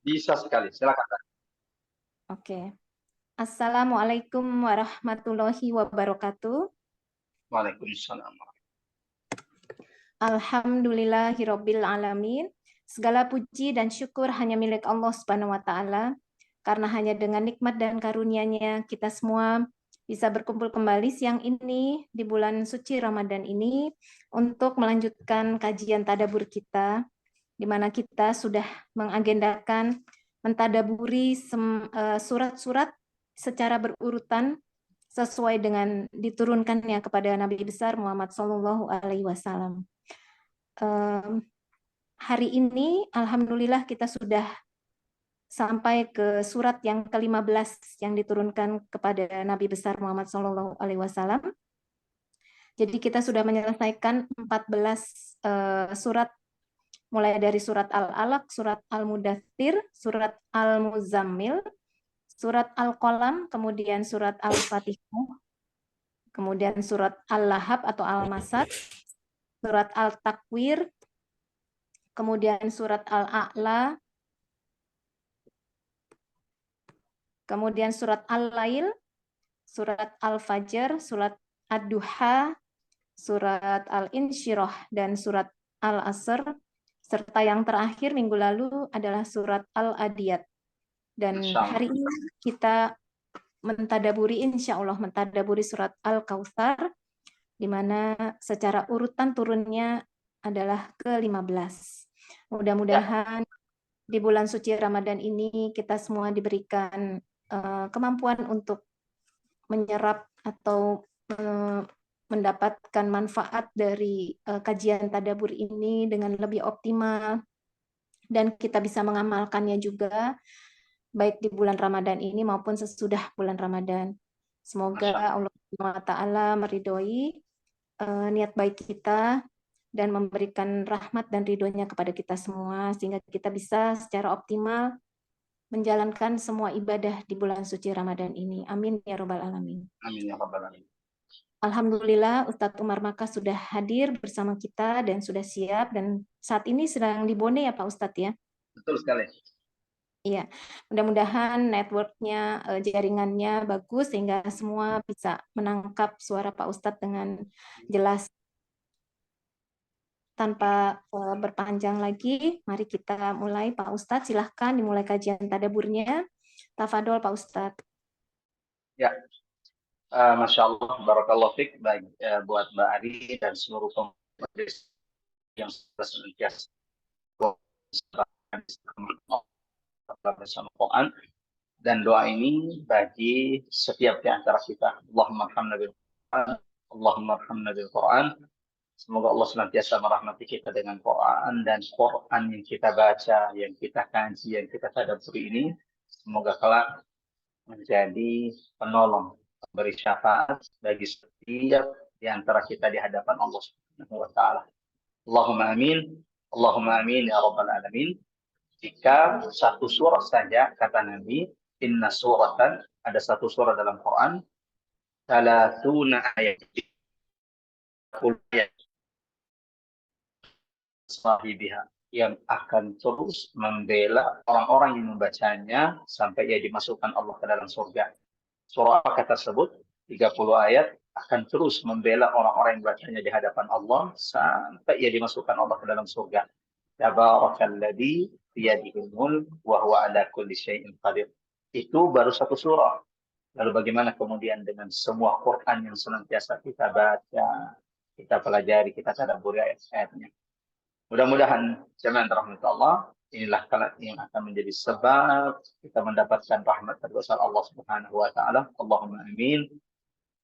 Bisa sekali, silakan. Oke. Assalamualaikum warahmatullahi wabarakatuh. Waalaikumsalam. Alhamdulillahirabbil alamin. Segala puji dan syukur hanya milik Allah Subhanahu wa taala. Karena hanya dengan nikmat dan karunia-Nya kita semua bisa berkumpul kembali siang ini di bulan suci Ramadan ini untuk melanjutkan kajian tadabbur kita, di mana kita sudah mengagendakan mentadaburi surat-surat secara berurutan sesuai dengan diturunkannya kepada Nabi besar Muhammad SAW. Hari ini alhamdulillah kita sudah sampai ke surat yang ke-15 yang diturunkan kepada Nabi besar Muhammad SAW. Jadi kita sudah menyelesaikan 14 surat, mulai dari surat Al-Alaq, surat Al-Mudaththir, surat Al-Muzammil, surat Al-Qalam, kemudian surat Al-Fatihah, kemudian surat Al-Lahab atau Al-Masad, surat Al-Takwir, kemudian surat Al-A'la, kemudian surat Al-Lail, surat Al-Fajr, surat Ad-Duha, surat Al-Insyirah, dan surat Al-Asr, serta yang terakhir minggu lalu adalah surat Al-Adiyat. Dan hari ini kita mentadaburi, insya Allah mentadaburi surat Al-Kautsar, di mana secara urutan turunnya adalah ke-15. Mudah-mudahan di bulan suci Ramadan ini kita semua diberikan kemampuan untuk menyerap atau mendapatkan manfaat dari kajian tadabbur ini dengan lebih optimal, dan kita bisa mengamalkannya juga baik di bulan Ramadan ini maupun sesudah bulan Ramadan. Semoga Allah SWT meridhoi niat baik kita dan memberikan rahmat dan ridhonya kepada kita semua, sehingga kita bisa secara optimal menjalankan semua ibadah di bulan suci Ramadan ini. Amin ya Rabbal Alamin. Amin ya Rabbal Alamin. Alhamdulillah Ustadz Umar Maka sudah hadir bersama kita dan sudah siap, dan saat ini sedang di Bone ya Pak Ustadz ya? Betul sekali. Iya, mudah-mudahan networknya, jaringannya bagus sehingga semua bisa menangkap suara Pak Ustadz dengan jelas. Tanpa berpanjang lagi, mari kita mulai Pak Ustadz. Silahkan dimulai kajian tadabburnya. Tafadol Pak Ustadz. Ya, Masya Allah, Barakallahu Fik, baik buat Mbak Ari dan seluruh pemirsa yang senantiasa bersama Quran, dan doa ini bagi setiap di antara kita. Allahumma arhamna bil Quran, Allahumma arhamna bil Quran. Semoga Allah senantiasa merahmati kita dengan Quran, dan Quran yang kita baca, yang kita kaji, yang kita tadabburi ini semoga kelak menjadi penolong, memberi syafaat bagi setiap di antara kita di hadapan Allah Subhanahu wa taala. Allahumma amin. Allahumma amin ya rabbal alamin. Jika satu surah saja, kata Nabi, inna suratan, ada satu surah dalam Quran, salatuna ayat, sahibiha, yang akan terus membela orang-orang yang membacanya sampai ia dimasukkan Allah ke dalam surga. Surah apa tersebut? 30 ayat akan terus membela orang-orang yang bacanya di hadapan Allah sampai ia dimasukkan Allah ke dalam surga. Tabarakalladzi biyadihil mulk wa huwa ala kulli syai'in qadir. Itu baru satu surah. Lalu bagaimana kemudian dengan semua Quran yang senantiasa kita baca, kita pelajari, kita tadabburi ayat-ayatnya. Mudah-mudahan jemaah rahmat Allah, inilah kelak yang akan menjadi sebab kita mendapatkan rahmat terbesar Allah Subhanahu wa taala. Allahumma amin.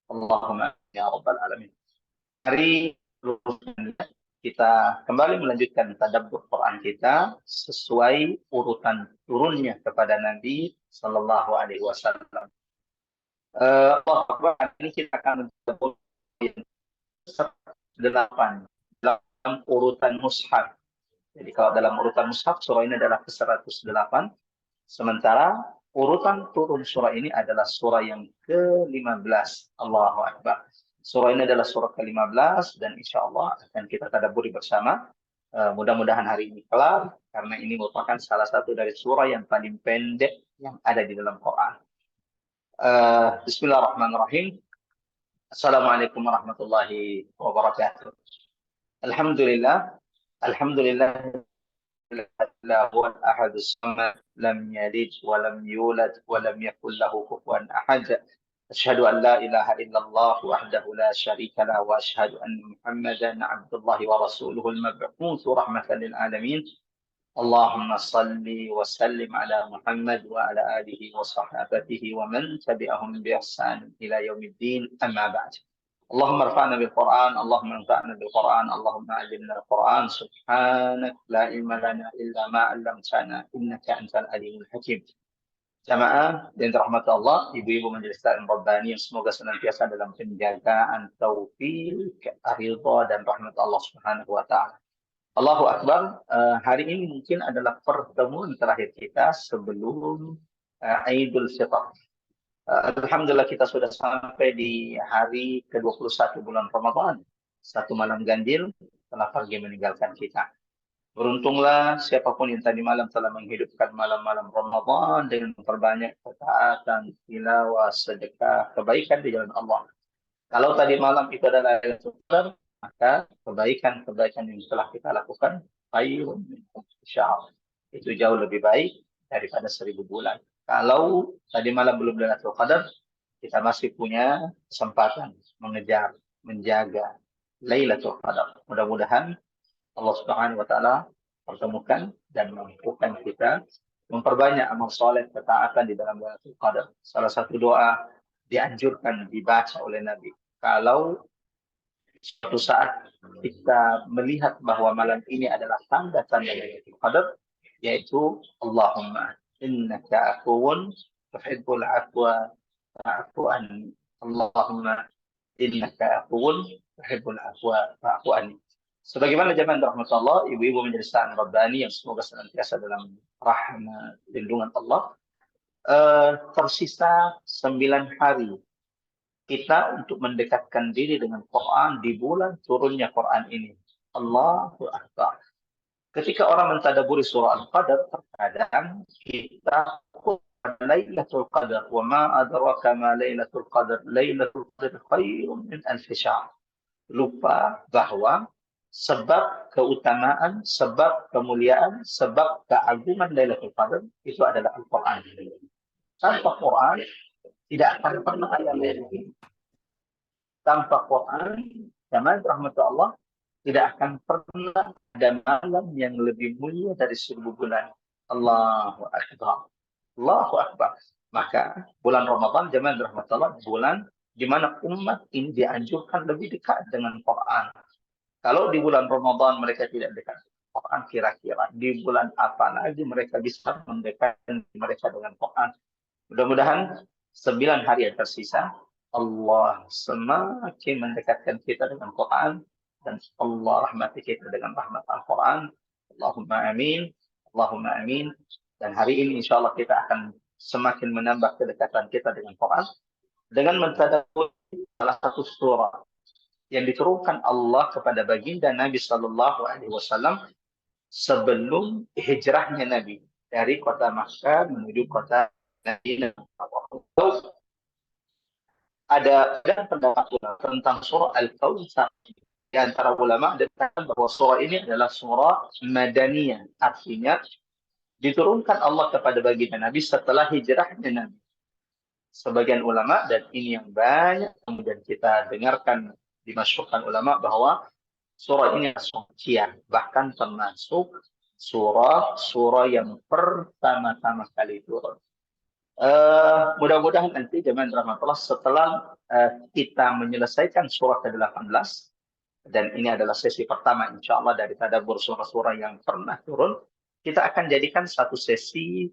Allahumma amin ya rabbal alamin. Hari kita kembali melanjutkan tadabbur Quran kita sesuai urutan turunnya kepada Nabi sallallahu alaihi wasallam. Ini kita akan tadabbur 8 dalam urutan mushaf. Jadi kalau dalam urutan mushaf, surah ini adalah ke-108. Sementara urutan turun surah ini adalah surah yang ke-15. Allahu Akbar. Surah ini adalah surah ke-15 dan insya Allah akan kita tadabburi bersama Mudah-mudahan hari ini kelar, karena ini merupakan salah satu dari surah yang paling pendek yang ada di dalam Quran. Bismillahirrahmanirrahim. Assalamualaikum warahmatullahi wabarakatuh. Alhamdulillah. Alhamdulillah. لا هو الأحد الصمد لم يلد ولم يولد ولم يكن له كفوا أحد أشهد أن لا إله إلا الله وحده لا شريك له وأشهد أن محمدا عبد الله ورسوله المبعوث رحمة للعالمين اللهم صل وسلم على محمد وعلى آله وصحابته ومن تبعهم بإحسان إلى يوم الدين أما بعد اللهم ارفعنا بالقرآن اللهم انفعنا بالقرآن اللهم علمنا القرآن سبحانك لا علم لنا إلا ما علمتنا إنك أنت العليم الحكيم. Jamaah dan rahmat Allah, ibu-ibu majelis taklim Rabbani yang semoga senantiasa dalam penjagaan taufik, ridha dan rahmat Allah Subhanahu wa taala. Allahu Akbar. Hari ini mungkin adalah pertemuan terakhir kita sebelum Idul Fitr. Alhamdulillah kita sudah sampai di hari ke-21 bulan Ramadan. Satu malam ganjil telah pergi meninggalkan kita. Beruntunglah siapapun yang tadi malam telah menghidupkan malam-malam Ramadan dengan memperbanyak ketaatan, tilawah, sedekah, kebaikan di jalan Allah. Kalau tadi malam itu adalah Lailatul Qadar, maka kebaikan-kebaikan yang telah kita lakukan, khairun minhum, insyaallah. Itu jauh lebih baik daripada 1000 bulan. Kalau tadi malam belum Lailatul Qadar, kita masih punya kesempatan mengejar, menjaga Lailatul Qadar. Mudah-mudahan Allah Subhanahu wa taala pertemukan dan mampukan kita memperbanyak amal soleh ketaatan di dalam Lailatul Qadar. Salah satu doa dianjurkan dibaca oleh Nabi. Kalau suatu saat kita melihat bahwa malam ini adalah tanda-tanda Lailatul Qadar, yaitu Allahumma innaka afuwun tuhibbul afwa fa'fu anni. Allahumma innaka afuwun tuhibbul afwa fa'fu anni. Sebagaimana jamaah rahmat Allah, ibu-ibu majelis taklim Rabbani yang semoga senantiasa dalam rahmat lindungan Allah, tersisa 9 hari kita untuk mendekatkan diri dengan Quran di bulan turunnya Quran ini. Allahu Akbar. Ketika orang mentadaburi surah Al-Qadar, terkadang kita Lailatul Qadar, wa ma adraka ma Lailatul Qadar, Lailatul Qadar khairun min alfi syahr. Lupa bahwa sebab keutamaan, sebab kemuliaan, sebab keagungan Lailatul Qadar itu adalah Al-Quran. Tanpa Quran tidak akan pernah ada Lailatul Qadar. Tanpa Quran, zaman rahmat Allah, tidak akan pernah ada malam yang lebih mulia dari 1000 bulan. Allahu Akbar. Allahu Akbar. Maka bulan Ramadan, zaman rahmat Allah, bulan di mana umat ini dianjurkan lebih dekat dengan Quran. Kalau di bulan Ramadan mereka tidak dekat dengan Quran, kira-kira di bulan apa lagi mereka bisa mendekatkan mereka dengan Quran? Mudah-mudahan 9 hari yang tersisa, Allah semakin mendekatkan kita dengan Quran, dan Allah rahmati kita dengan rahmat Al-Quran. Allahumma amin. Allahumma amin. Dan hari ini insya Allah kita akan semakin menambah kedekatan kita dengan Quran dengan mentadabburi salah satu surah yang diturunkan Allah kepada baginda Nabi Sallallahu Alaihi Wasallam sebelum hijrahnya Nabi dari kota Makkah menuju kota Madinah. Ada pendapat tentang surah Al-Kautsar. Di antara ulama dikatakan bahwa surah ini adalah surah Madaniyah, artinya diturunkan Allah kepada baginda Nabi setelah hijrahnya Nabi. Sebagian ulama, dan ini yang banyak kemudian kita dengarkan dimasyhurkan ulama, bahwa surah ini suciah, bahkan termasuk surah yang pertama-tama kali turun. Mudah-mudahan nanti jemaah rahmatullah setelah kita menyelesaikan surah ke-18, dan ini adalah sesi pertama insya Allah dari tadabbur surah-surah yang pernah turun, kita akan jadikan satu sesi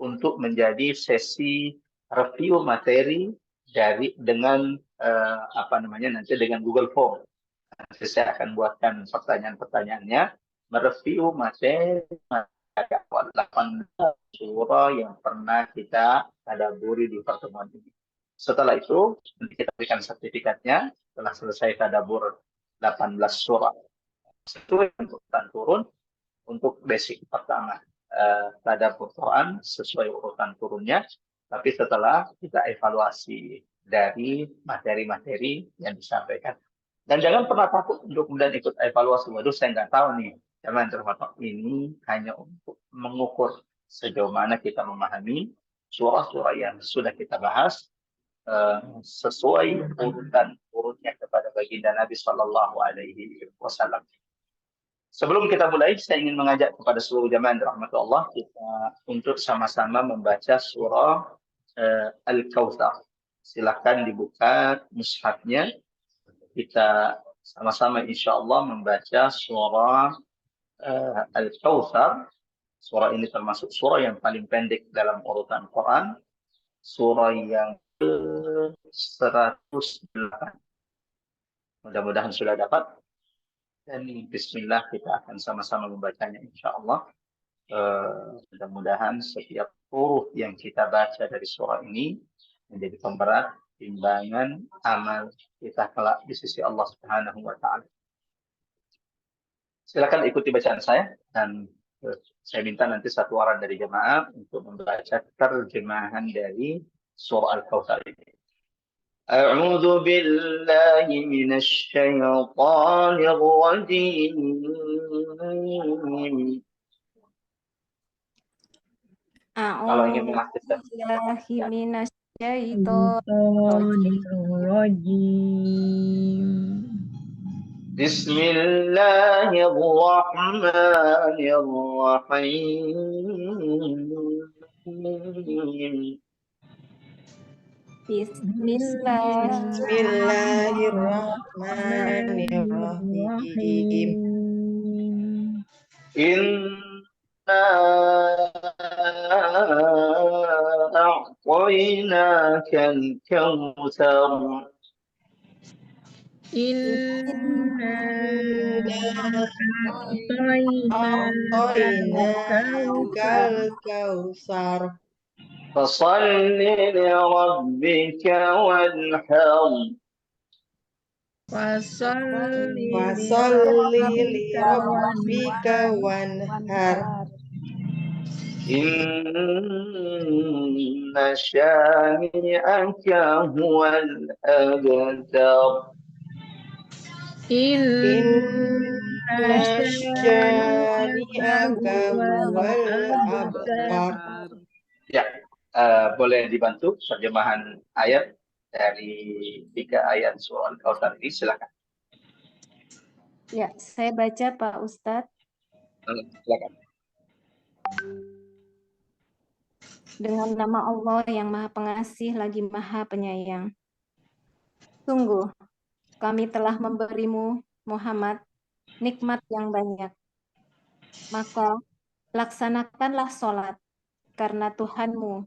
untuk menjadi sesi review materi dengan nanti dengan Google Form. Nanti saya akan buatkan pertanyaan-pertanyaannya, mereview materi 18 surah yang pernah kita tadabburi di pertemuan ini. Setelah itu nanti kita berikan sertifikatnya setelah selesai tadabbur 18 surah. sesuai urutan turun. Untuk basic pertama, tadabbur Quran sesuai urutan turunnya, tapi setelah kita evaluasi dari materi-materi yang disampaikan. Dan jangan pernah takut untuk kemudian ikut evaluasi. Waduh, saya nggak tahu nih. Jangan terhadap ini hanya untuk mengukur sejauh mana kita memahami surah-surah yang sudah kita bahas sesuai urutan turunnya kepada baginda Nabi Shallallahu Alaihi Wasallam. Sebelum kita mulai, saya ingin mengajak kepada seluruh jamaah rahmatullah kita untuk sama-sama membaca surah Al-Kautsar. Silahkan dibuka mushafnya. Kita sama-sama insya Allah membaca surah Al-Kautsar. Surah ini termasuk surah yang paling pendek dalam urutan Quran. Surah yang ke-108. Mudah-mudahan sudah dapat. Dan bismillah kita akan sama-sama membacanya insya Allah. Mudah-mudahan setiap huruf yang kita baca dari surah ini menjadi pemberat timbangan amal kita kelak di sisi Allah Subhanahu wa taala. Silakan ikuti bacaan saya dan saya minta nanti satu orang dari jemaah untuk membaca terjemahan dari surah Al-Kautsar ini. أعوذ بالله من الشيطان الرجيم Kalau ingin mengaktifkan Bismillahirrahmanirrahim. Bismillahirrahmanirrahim. Inna a'tainaka al-kautsar. Inna a'tainaka al-kautsar. Fasalli li rabbika wanhar. Fasalli li rabbika wanhar. Inna syani'aka huwal abtar. Inna syani'aka huwal abtar. Ya, boleh dibantu terjemahan ayat dari 3 ayat surah Al-Kautsar ini, silakan. Ya, saya baca Pak Ustadz. Silakan. Dengan nama Allah yang Maha Pengasih lagi Maha Penyayang. Sungguh, kami telah memberimu, Muhammad, nikmat yang banyak. Maka, laksanakanlah sholat karena Tuhanmu,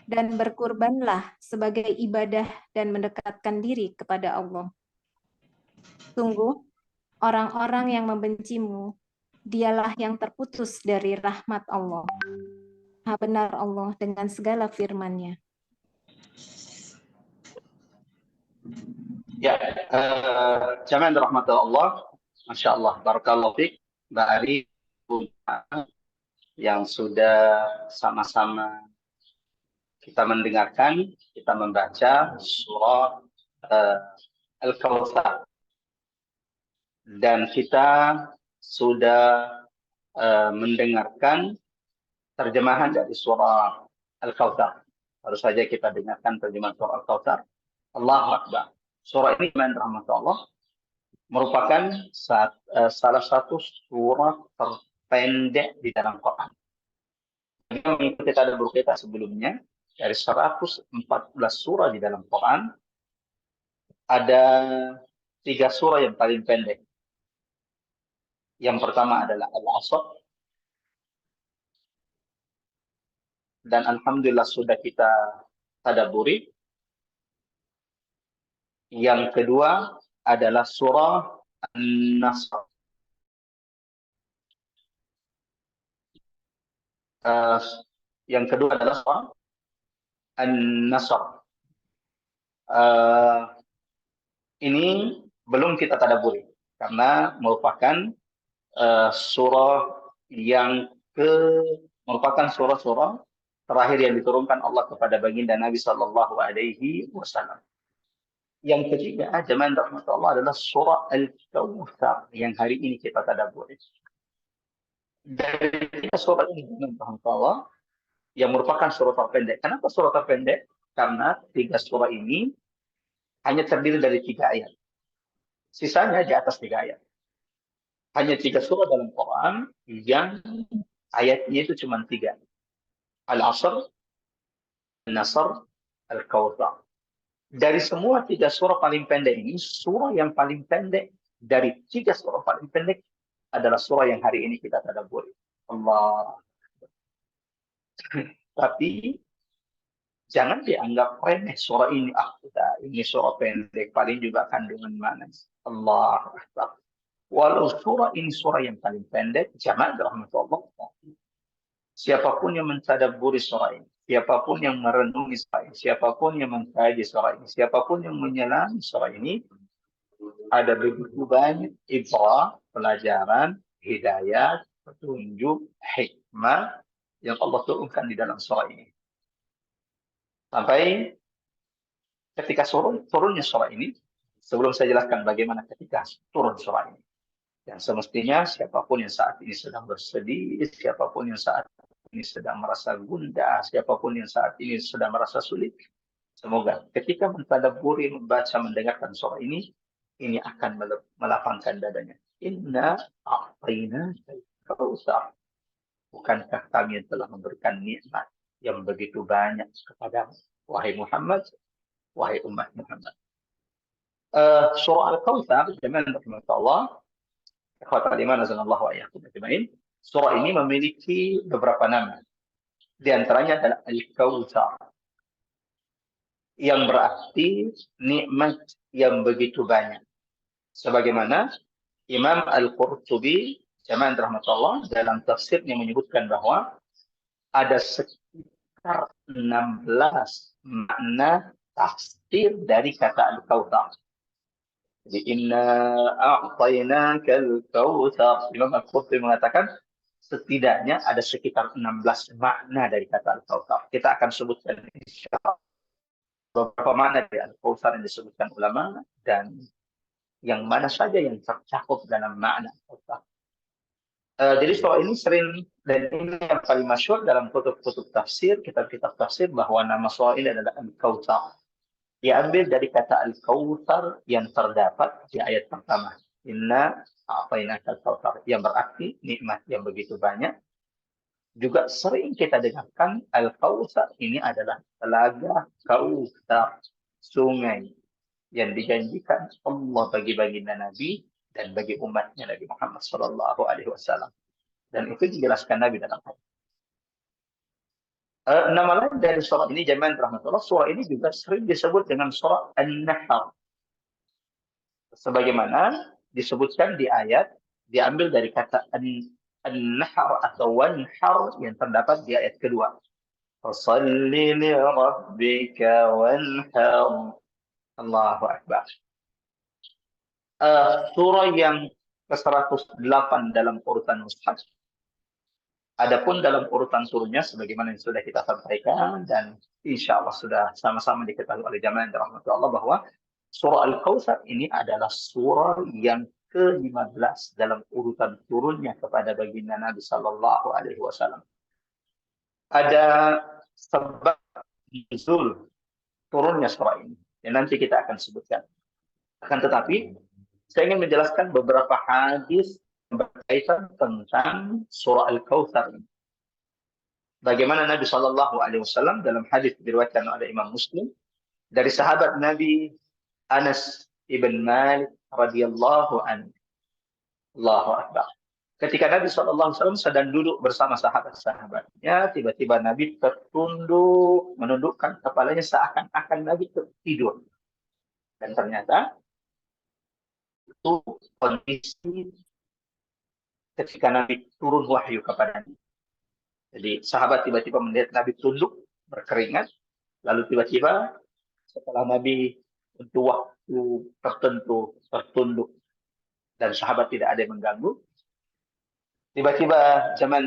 dan berkurbanlah sebagai ibadah dan mendekatkan diri kepada Allah. Sungguh, orang-orang yang membencimu, dialah yang terputus dari rahmat Allah. Maha benar Allah dengan segala firman-Nya. Ya, jamaah rahmatullah Allah, Masya Allah, barakallahu fiik, Mbak Ari, yang sudah sama-sama kita mendengarkan, kita membaca surah Al-Kautsar. Dan kita sudah mendengarkan terjemahan dari surah Al-Kautsar. Baru saja kita dengarkan terjemahan surah Al-Kautsar. Allahu Akbar. Surah ini, rahmatullah, merupakan salah satu surah terpendek di dalam Quran. Jika mengikuti tadabbur kita sebelumnya, dari 114 surah di dalam Quran, ada 3 surah yang paling pendek. Yang pertama adalah Al-Asr. Dan alhamdulillah sudah kita tadabburi. Yang kedua adalah surah An-Nasr. Yang kedua adalah surah An-Nasr. Ini belum kita tadabburi karena merupakan surah yang merupakan surah-surah terakhir yang diturunkan Allah kepada baginda Nabi Sallallahu Alaihi Wasallam. Yang ketiga, jemaah rahmat Allah, adalah surah Al-Kautsar yang hari ini kita tadabburi. Dari tiga surah ini, jemaah rahmat Allah, yang merupakan surah terpendek. Kenapa surah terpendek? Karena tiga surah ini hanya terdiri dari 3 ayat. Sisanya di atas 3 ayat. Hanya 3 surah dalam Quran yang ayatnya itu cuma 3. Al-Asr, Al-Nasr, Al-Kautsar. Dari semua 3 surah paling pendek ini, surah yang paling pendek dari 3 surah paling pendek adalah surah yang hari ini kita tadabburi. Allah. Tapi jangan dianggap remeh surah ini. Ini surah pendek, paling juga kandungan mana. Allah Akbar. Walau surah ini surah yang paling pendek, jamaah rahmatullah. Siapapun yang mentadabburi surah ini, siapapun yang merenungi surah ini, siapapun yang mengkaji surah ini, siapapun yang menyelami surah ini, ada begitu banyak ibrah, pelajaran, hidayat, petunjuk, hikmah yang Allah turunkan di dalam surah ini. Sampai ketika turunnya surah ini, sebelum saya jelaskan bagaimana ketika turun surah ini. Dan semestinya siapapun yang saat ini sedang bersedih, siapapun yang saat ini sedang merasa gundah, siapapun yang saat ini sedang merasa sulit, semoga ketika mentadabburi, membaca, mendengarkan surah ini akan melapangkan dadanya. Inna a'tainaka al-kautsar. Bukankah kami yang telah memberikan nikmat yang begitu banyak kepadamu, wahai Muhammad, wahai umat Muhammad. Surah Al-Kautsar, jemaah rahmatullah, ikhwatal iman azanallahu wa iyyakum ajmain. Surah ini memiliki beberapa nama. Di antaranya adalah Al-Kautsar, yang berarti nikmat yang begitu banyak. Sebagaimana Imam Al-Qurtubi, jemaah rahmatullah, dalam tafsirnya menyebutkan bahwa ada sekitar 16 makna tafsir dari kata Al-Kautsar. Jadi inna a'tainaka al-kautsar. Imam Al-Qurtubi mengatakan setidaknya ada sekitar 16 makna dari kata Al-Kautsar. Kita akan sebutkan insyaallah beberapa makna dari Al-Kautsar yang disebutkan ulama dan yang mana saja yang tercakup dalam makna Al-Kautsar. Jadi surah ini sering, dan ini yang paling masyhur dalam kutub-kutub tafsir, kitab-kitab tafsir, bahwa nama surah ini adalah Al-Kautsar. Diambil dari kata Al-Kautsar yang terdapat di ayat pertama. Inna a'tainaka al-kautsar, yang berarti nikmat yang begitu banyak. Juga sering kita dengarkan Al-Kautsar ini adalah telaga Kautsar, sungai yang dijanjikan Allah bagi baginda Nabi dan bagi umatnya Nabi Muhammad Sallallahu Alaihi Wasallam. Dan itu dijelaskan Nabi dalam hadis. Nama lain dari surah ini, jemaah rahmatullah, surah ini juga sering disebut dengan surah An-Nahl. Sebagaimana disebutkan di ayat, diambil dari kata An-Nahr atau Wanhar yang terdapat di ayat kedua. Fasalli li rabbika wanhar. Allahu Akbar. Surah yang ke-108 dalam urutan mushaf. Adapun dalam urutan turunnya sebagaimana yang sudah kita sampaikan dan insya Allah sudah sama-sama diketahui oleh jamaah yang dirahmati Allah bahwa surah Al-Kautsar ini adalah surah yang ke-15 dalam urutan turunnya kepada baginda Nabi Sallallahu Alaihi Wasallam. Ada sebab nuzul turunnya surah ini yang nanti kita akan sebutkan. Akan tetapi saya ingin menjelaskan beberapa hadis berkaitan tentang surah Al-Kautsar. Bagaimana Nabi Shallallahu Alaihi Wasallam dalam hadis diriwayatkan oleh Imam Muslim dari sahabat Nabi Anas ibn Malik radhiyallahu anhu. Allahu Akbar. Ketika Nabi Shallallahu Alaihi Wasallam sedang duduk bersama sahabat-sahabatnya, tiba-tiba Nabi tertunduk, menundukkan kepalanya seakan-akan Nabi tertidur. Dan ternyata itu kondisi ketika Nabi turun wahyu kepadanya. Jadi sahabat tiba-tiba melihat Nabi tunduk, berkeringat, lalu tiba-tiba setelah Nabi untuk waktu tertentu tertunduk dan sahabat tidak ada yang mengganggu. Tiba-tiba zaman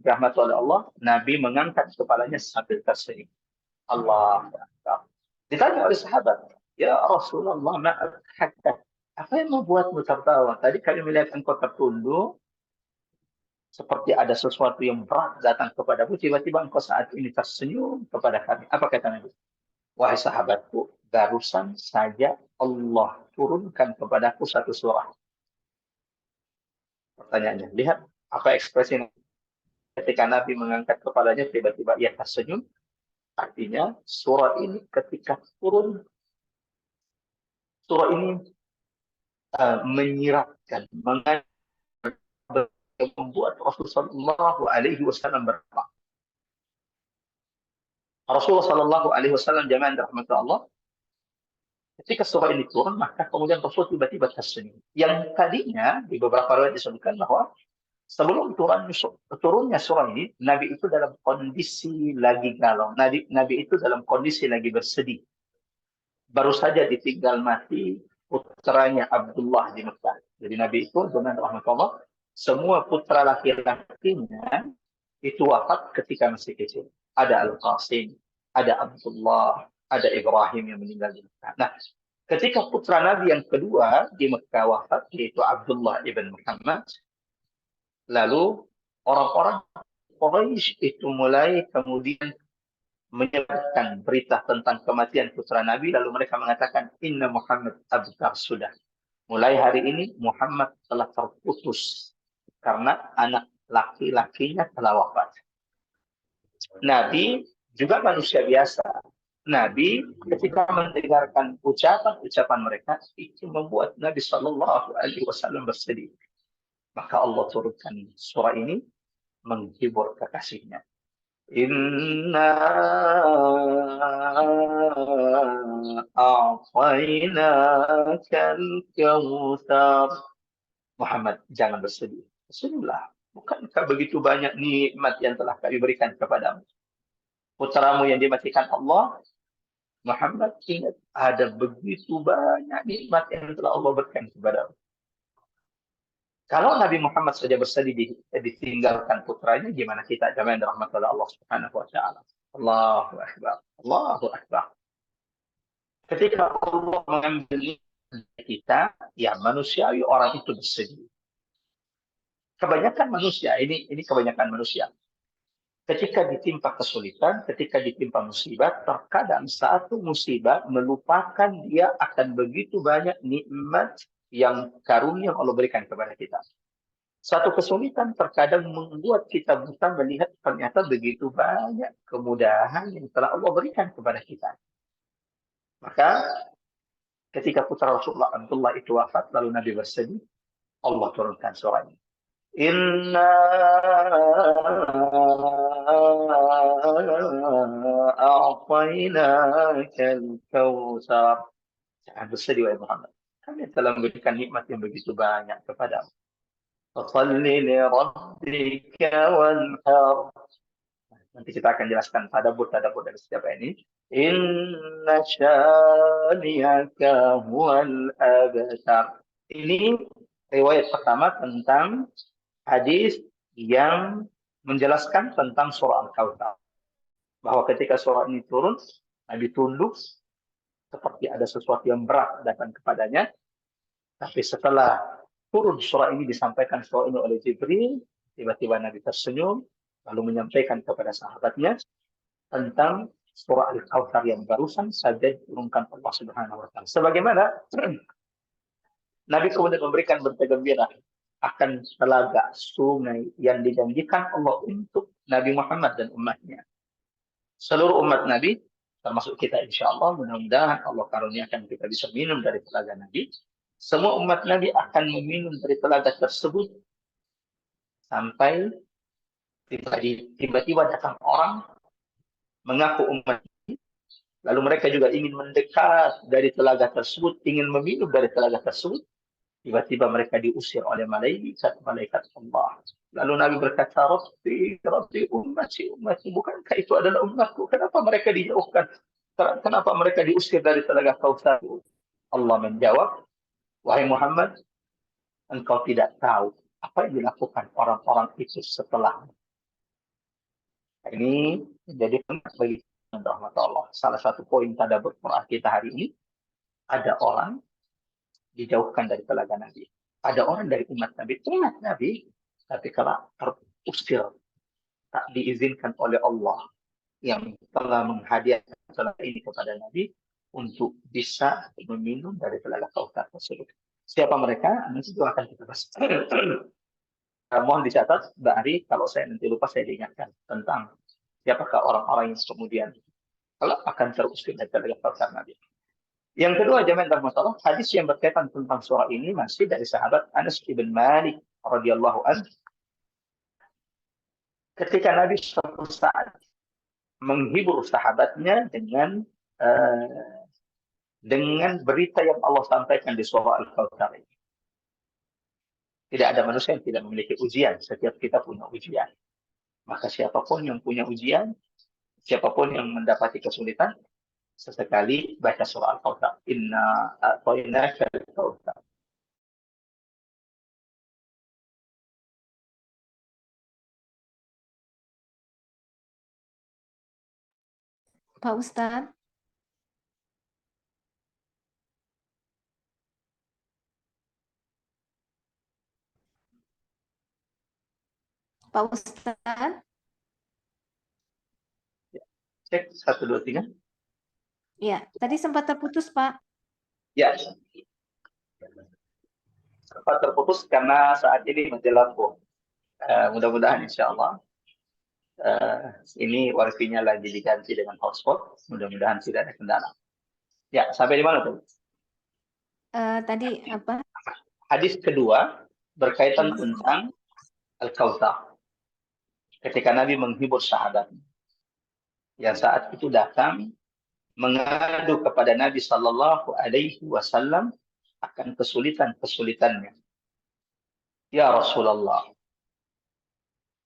rahmat oleh Allah, Nabi mengangkat kepalanya sambil tersenyum. Allah Akbar. Ditanya oleh sahabat, ya Rasulullah, ma'adhaka. Apa yang membuatmu tertawa? Tadi kami melihat engkau tertunduk, seperti ada sesuatu yang berat datang kepadamu, tiba-tiba engkau saat ini tersenyum kepada kami. Apa kata Nabi? Wahai sahabatku, barusan saja Allah turunkan kepadaku satu surah. Pertanyaannya, lihat apa ekspresi ketika Nabi mengangkat kepalanya, tiba-tiba ia tersenyum. Artinya surah ini ketika turun, surah ini menyiratkan, membuat Rasulullah SAW berapa. Rasulullah SAW jamaah rahmat Allah, ketika surah ini turun, maka kemudian Rasul tiba-tiba tersenyum. Yang tadinya di beberapa riwayat disebutkan bahwa sebelum turunnya surah ini, Nabi itu dalam kondisi lagi galau. Nabi itu dalam kondisi lagi bersedih. Baru saja ditinggal mati putranya Abdullah di Mekah. Jadi Nabi itu dengan rahmatullah, semua putra laki-lakinya itu wafat ketika masih kecil. Ada Al-Qasim, ada Abdullah, ada Ibrahim yang meninggal di Mekah. Nah, ketika putra Nabi yang kedua di Mekah wafat, yaitu Abdullah ibn Muhammad, lalu orang-orang Quraisy itu mulai kemudian menyebarkan berita tentang kematian putra Nabi, lalu mereka mengatakan, Inna Muhammad abtar sudah. Mulai hari ini Muhammad telah terputus karena anak laki-lakinya telah wafat. Nabi juga manusia biasa. Nabi ketika mendengarkan ucapan-ucapan mereka, itu membuat Nabi SAW bersedih. Maka Allah turunkan surah ini menghibur kekasihnya. Inna a'tainakal kautsar. Muhammad, jangan bersedih. Bersedihlah. Bukankah begitu banyak nikmat yang telah kami berikan kepadamu? Putramu yang dimatikan Allah, Muhammad, ingat ada begitu banyak nikmat yang telah Allah berikan kepadamu. Kalau Nabi Muhammad saja bersedih ditinggalkan putranya, gimana kita? Jamaah rahmatullah Allah Subhanahu wa taala. Allahu akbar. Allahu akbar. Ketika Allah mengambil kita, ya manusiawi orang itu bersedih. Kebanyakan manusia, ini kebanyakan manusia. Ketika ditimpa kesulitan, ketika ditimpa musibah, terkadang satu musibah melupakan dia akan begitu banyak nikmat yang karunia Allah berikan kepada kita. Satu kesulitan terkadang membuat kita buta melihat ternyata begitu banyak kemudahan yang telah Allah berikan kepada kita. Maka ketika putra Rasulullah Abdullah itu wafat, lalu Nabi bersedih, Allah turunkan surah ini. Inna a'tainakal kautsar. Jangan bersedih wahai Muhammad. Kami telah memberikan nikmat yang begitu banyak kepadamu. Fasalli li rabbika wanhar. Nanti kita akan jelaskan tadabbur dari setiap ini. Inna syani'aka huwal abtar. Ini riwayat pertama tentang hadis yang menjelaskan tentang surah Al-Kautsar. Bahwa ketika surah ini turun, Nabi tunduk seperti ada sesuatu yang berat datang kepadanya. Tapi setelah turun surah ini, disampaikan surah ini oleh Jibril, tiba-tiba Nabi tersenyum, lalu menyampaikan kepada sahabatnya tentang surah Al-Kautsar yang barusan saja diturunkan Allah Subhanahu wa taala. Sebagaimana Nabi kemudian memberikan berita gembira akan telaga sungai yang dijanjikan Allah untuk Nabi Muhammad dan umatnya. Seluruh umat Nabi, termasuk kita insya Allah, mudah-mudahan Allah karuniakan kita bisa minum dari telaga Nabi. Semua umat Nabi akan meminum dari telaga tersebut sampai tiba-tiba datang orang mengaku umat ini, lalu mereka juga ingin mendekat dari telaga tersebut, ingin meminum dari telaga tersebut. Tiba-tiba mereka diusir oleh malaikat Allah. Lalu Nabi berkata, Rabbi, ummati, bukankah itu adalah umatku? Kenapa mereka dijauhkan? Kenapa mereka diusir dari telaga Kautsar? Allah menjawab, wahai Muhammad, engkau tidak tahu apa yang dilakukan orang-orang itu setelah. Ini menjadi penting bagi rahmat Allah. Salah satu poin tadabbur Quran kita hari ini, ada orang dijauhkan dari telaga Nabi. Ada orang dari umat Nabi, tapi kalau terusir, tak diizinkan oleh Allah yang telah menghadiahkan telaga ini kepada Nabi untuk bisa meminum dari telaga Kautsar tersebut. Siapa mereka? Nanti itu akan kita bahas. Mohon dicatat, Mbak Ari, kalau saya nanti lupa saya diingatkan tentang siapakah orang-orang yang kemudian kalau akan terusir dari telaga Kautsar Nabi. Yang kedua, jemaah rahmatullah, hadis yang berkaitan tentang surah ini masih dari sahabat Anas bin Malik radhiyallahu anhu. Ketika Nabi suatu saat menghibur sahabatnya dengan berita yang Allah sampaikan di surah Al-Kautsar ini. Tidak ada manusia yang tidak memiliki ujian. Setiap kita punya ujian. Maka siapapun yang punya ujian, siapapun yang mendapati kesulitan, sesekali baca surah Al-Kautsar. Inna a'tainaka al-Kautsar. Pak Ustadz. Pak Ustadz. Cek 1, 2, 3. Ya, tadi sempat terputus, Pak. Ya, sempat terputus karena saat ini mati lampu. Mudah-mudahan insya Allah ini wifi-nya lagi diganti dengan hotspot. Mudah-mudahan tidak ada kendala. Ya, sampai di mana tuh? Tadi apa? Hadis kedua berkaitan tentang Al-Kautsar. Ketika Nabi menghibur sahabat yang saat itu datang mengadu kepada Nabi Sallallahu Alaihi Wasallam akan kesulitan-kesulitannya. Ya Rasulullah.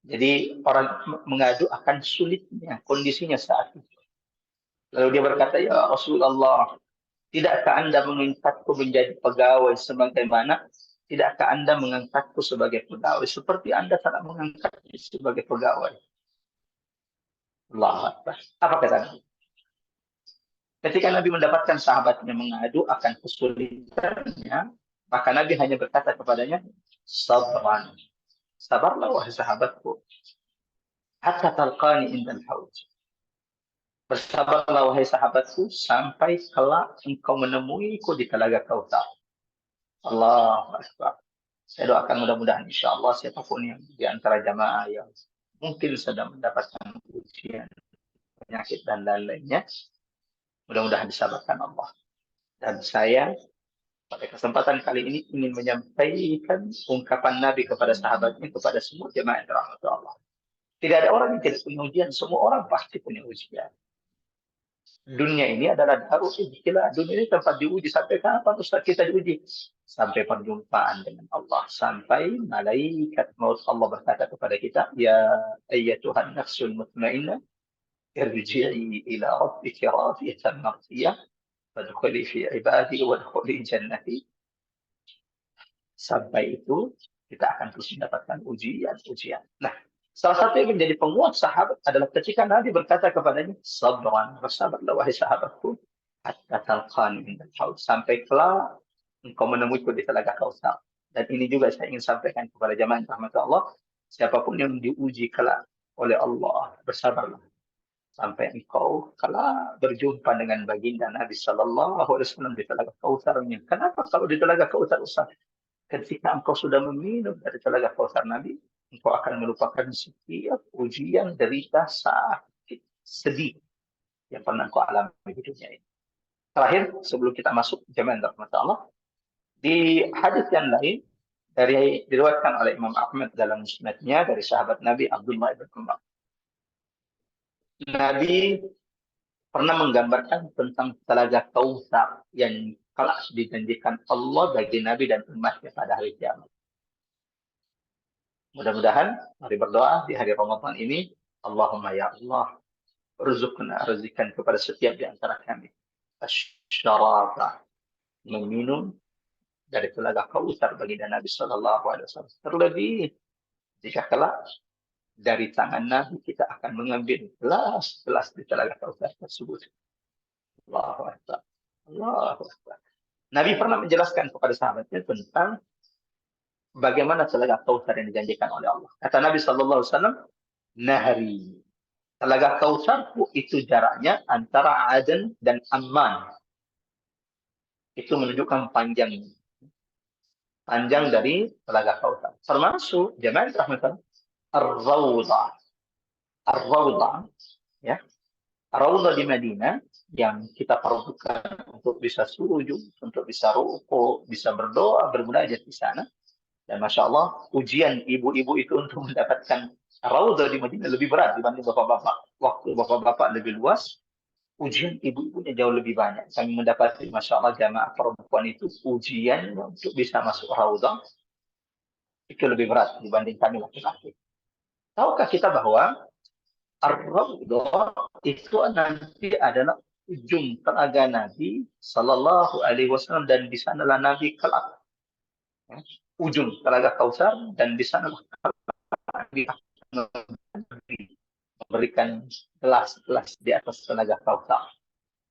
Jadi orang mengadu akan sulitnya kondisinya saat itu. Lalu dia berkata, ya Rasulullah, tidakkah Anda mengangkatku menjadi pegawai sebagaimana? Tidakkah Anda mengangkatku sebagai pegawai seperti Anda telah mengangkatku sebagai pegawai? Allahu Akbar. Apa kata Nabi? Ketika Nabi mendapatkan sahabatnya mengadu akan kesulitannya, maka Nabi hanya berkata kepadanya, sabran. Sabarlah wahai sahabatku. Hatta talqani indal haud. Bersabarlah wahai sahabatku sampai kelak engkau menemuiku di telaga Kautsar. Allahu Akbar. Saya doakan mudah-mudahan insya Allah siapapun yang di antara jamaah yang mungkin sedang mendapatkan ujian, penyakit dan lain-lainnya, mudah-mudahan disabarkan Allah. Dan saya pada kesempatan kali ini ingin menyampaikan ungkapan Nabi kepada sahabatnya, kepada semua jemaah yang dirahmati Allah. Tidak ada orang yang tidak punya ujian, semua orang pasti punya ujian. Dunia ini adalah darul ibtilah. Dunia ini tempat diuji. Sampai kapan Ustaz kita diuji? Sampai perjumpaan dengan Allah. Sampai malaikat maut Allah berkata kepada kita, ya ayyatuhan nafsul mutmainnah, irji'i ila rabbiki radiyatan mardiyah, fadkhuli fi ibadi wadkhuli jannati. Sampai itu kita akan terus mendapatkan ujian-ujian. Nah, salah satu yang menjadi penguat sahabat adalah ketika Nabi berkata kepadanya, sabran, bersabarlah wahai sahabatku, hatta talqani indal haud, sampai kelak engkau menemuiku di telaga Kautsar. Dan ini juga saya ingin sampaikan kepada jamaah rahmat Allah, siapapun yang diuji kelak oleh Allah, bersabarlah sampai engkau kelak berjumpa dengan baginda Nabi Sallallahu Alaihi Wasallam di telaga Kautsar. Kenapa kalau di telaga Kautsar, Ustaz? Ketika engkau sudah meminum dari telaga Kautsar Nabi, engkau akan melupakan setiap ujian, derita, sakit, sedih yang pernah engkau alami di dunia ini. Terakhir, sebelum kita masuk jamaah rahmat Allah, di hadis yang lain diriwayatkan oleh Imam Ahmad dalam musnadnya dari sahabat Nabi Abdullah bin Umar. Nabi pernah menggambarkan tentang telaga Kautsar yang kelak dijanjikan Allah bagi Nabi dan umatnya pada hari kiamat. Mudah-mudahan mari berdoa di hari Ramadan ini, Allahumma ya Allah, rezikan kepada setiap di antara kami asyarata, meminum dari telaga Kautsar baginda Nabi Shallallahu Alaihi Wasallam. Terlebih jika kelak dari tangan Nabi kita akan mengambil gelas-gelas di telaga Kautsar tersebut. Allahu Akbar. Allahu Akbar. Nabi pernah menjelaskan kepada sahabatnya tentang bagaimana telaga Kautsar yang dijanjikan oleh Allah. Kata Nabi Shallallahu Alaihi Wasallam, Nahri. Telaga Kautsarku itu jaraknya antara Aden dan Amman. Itu menunjukkan panjang dari telaga Kautsar. Termasuk jemaah rahmatan Ar-Rawdah. Ar-Rawdah, ya. Ar-Rawdah di Madinah yang kita perlukan untuk bisa sujud, untuk bisa rukuk, bisa berdoa, bermunajat di sana. Dan Masya Allah, ujian ibu-ibu itu untuk mendapatkan Rawdah di Madinah lebih berat dibanding bapak-bapak. Waktu bapak-bapak lebih luas, ujian ibu-ibunya jauh lebih banyak. Kami mendapati Masya Allah jamaah perempuan itu ujian untuk bisa masuk Rawdah itu lebih berat dibanding kami laki-laki. Tahukah kita bahwa Ar-Rawdah itu nanti adalah ujung telaga Nabi Sallallahu Alaihi Wasallam, dan di sanalah Nabi kelak. Ujung telaga Kautsar, dan di sanalah Nabi memberikan gelas-gelas di atas telaga Kautsar.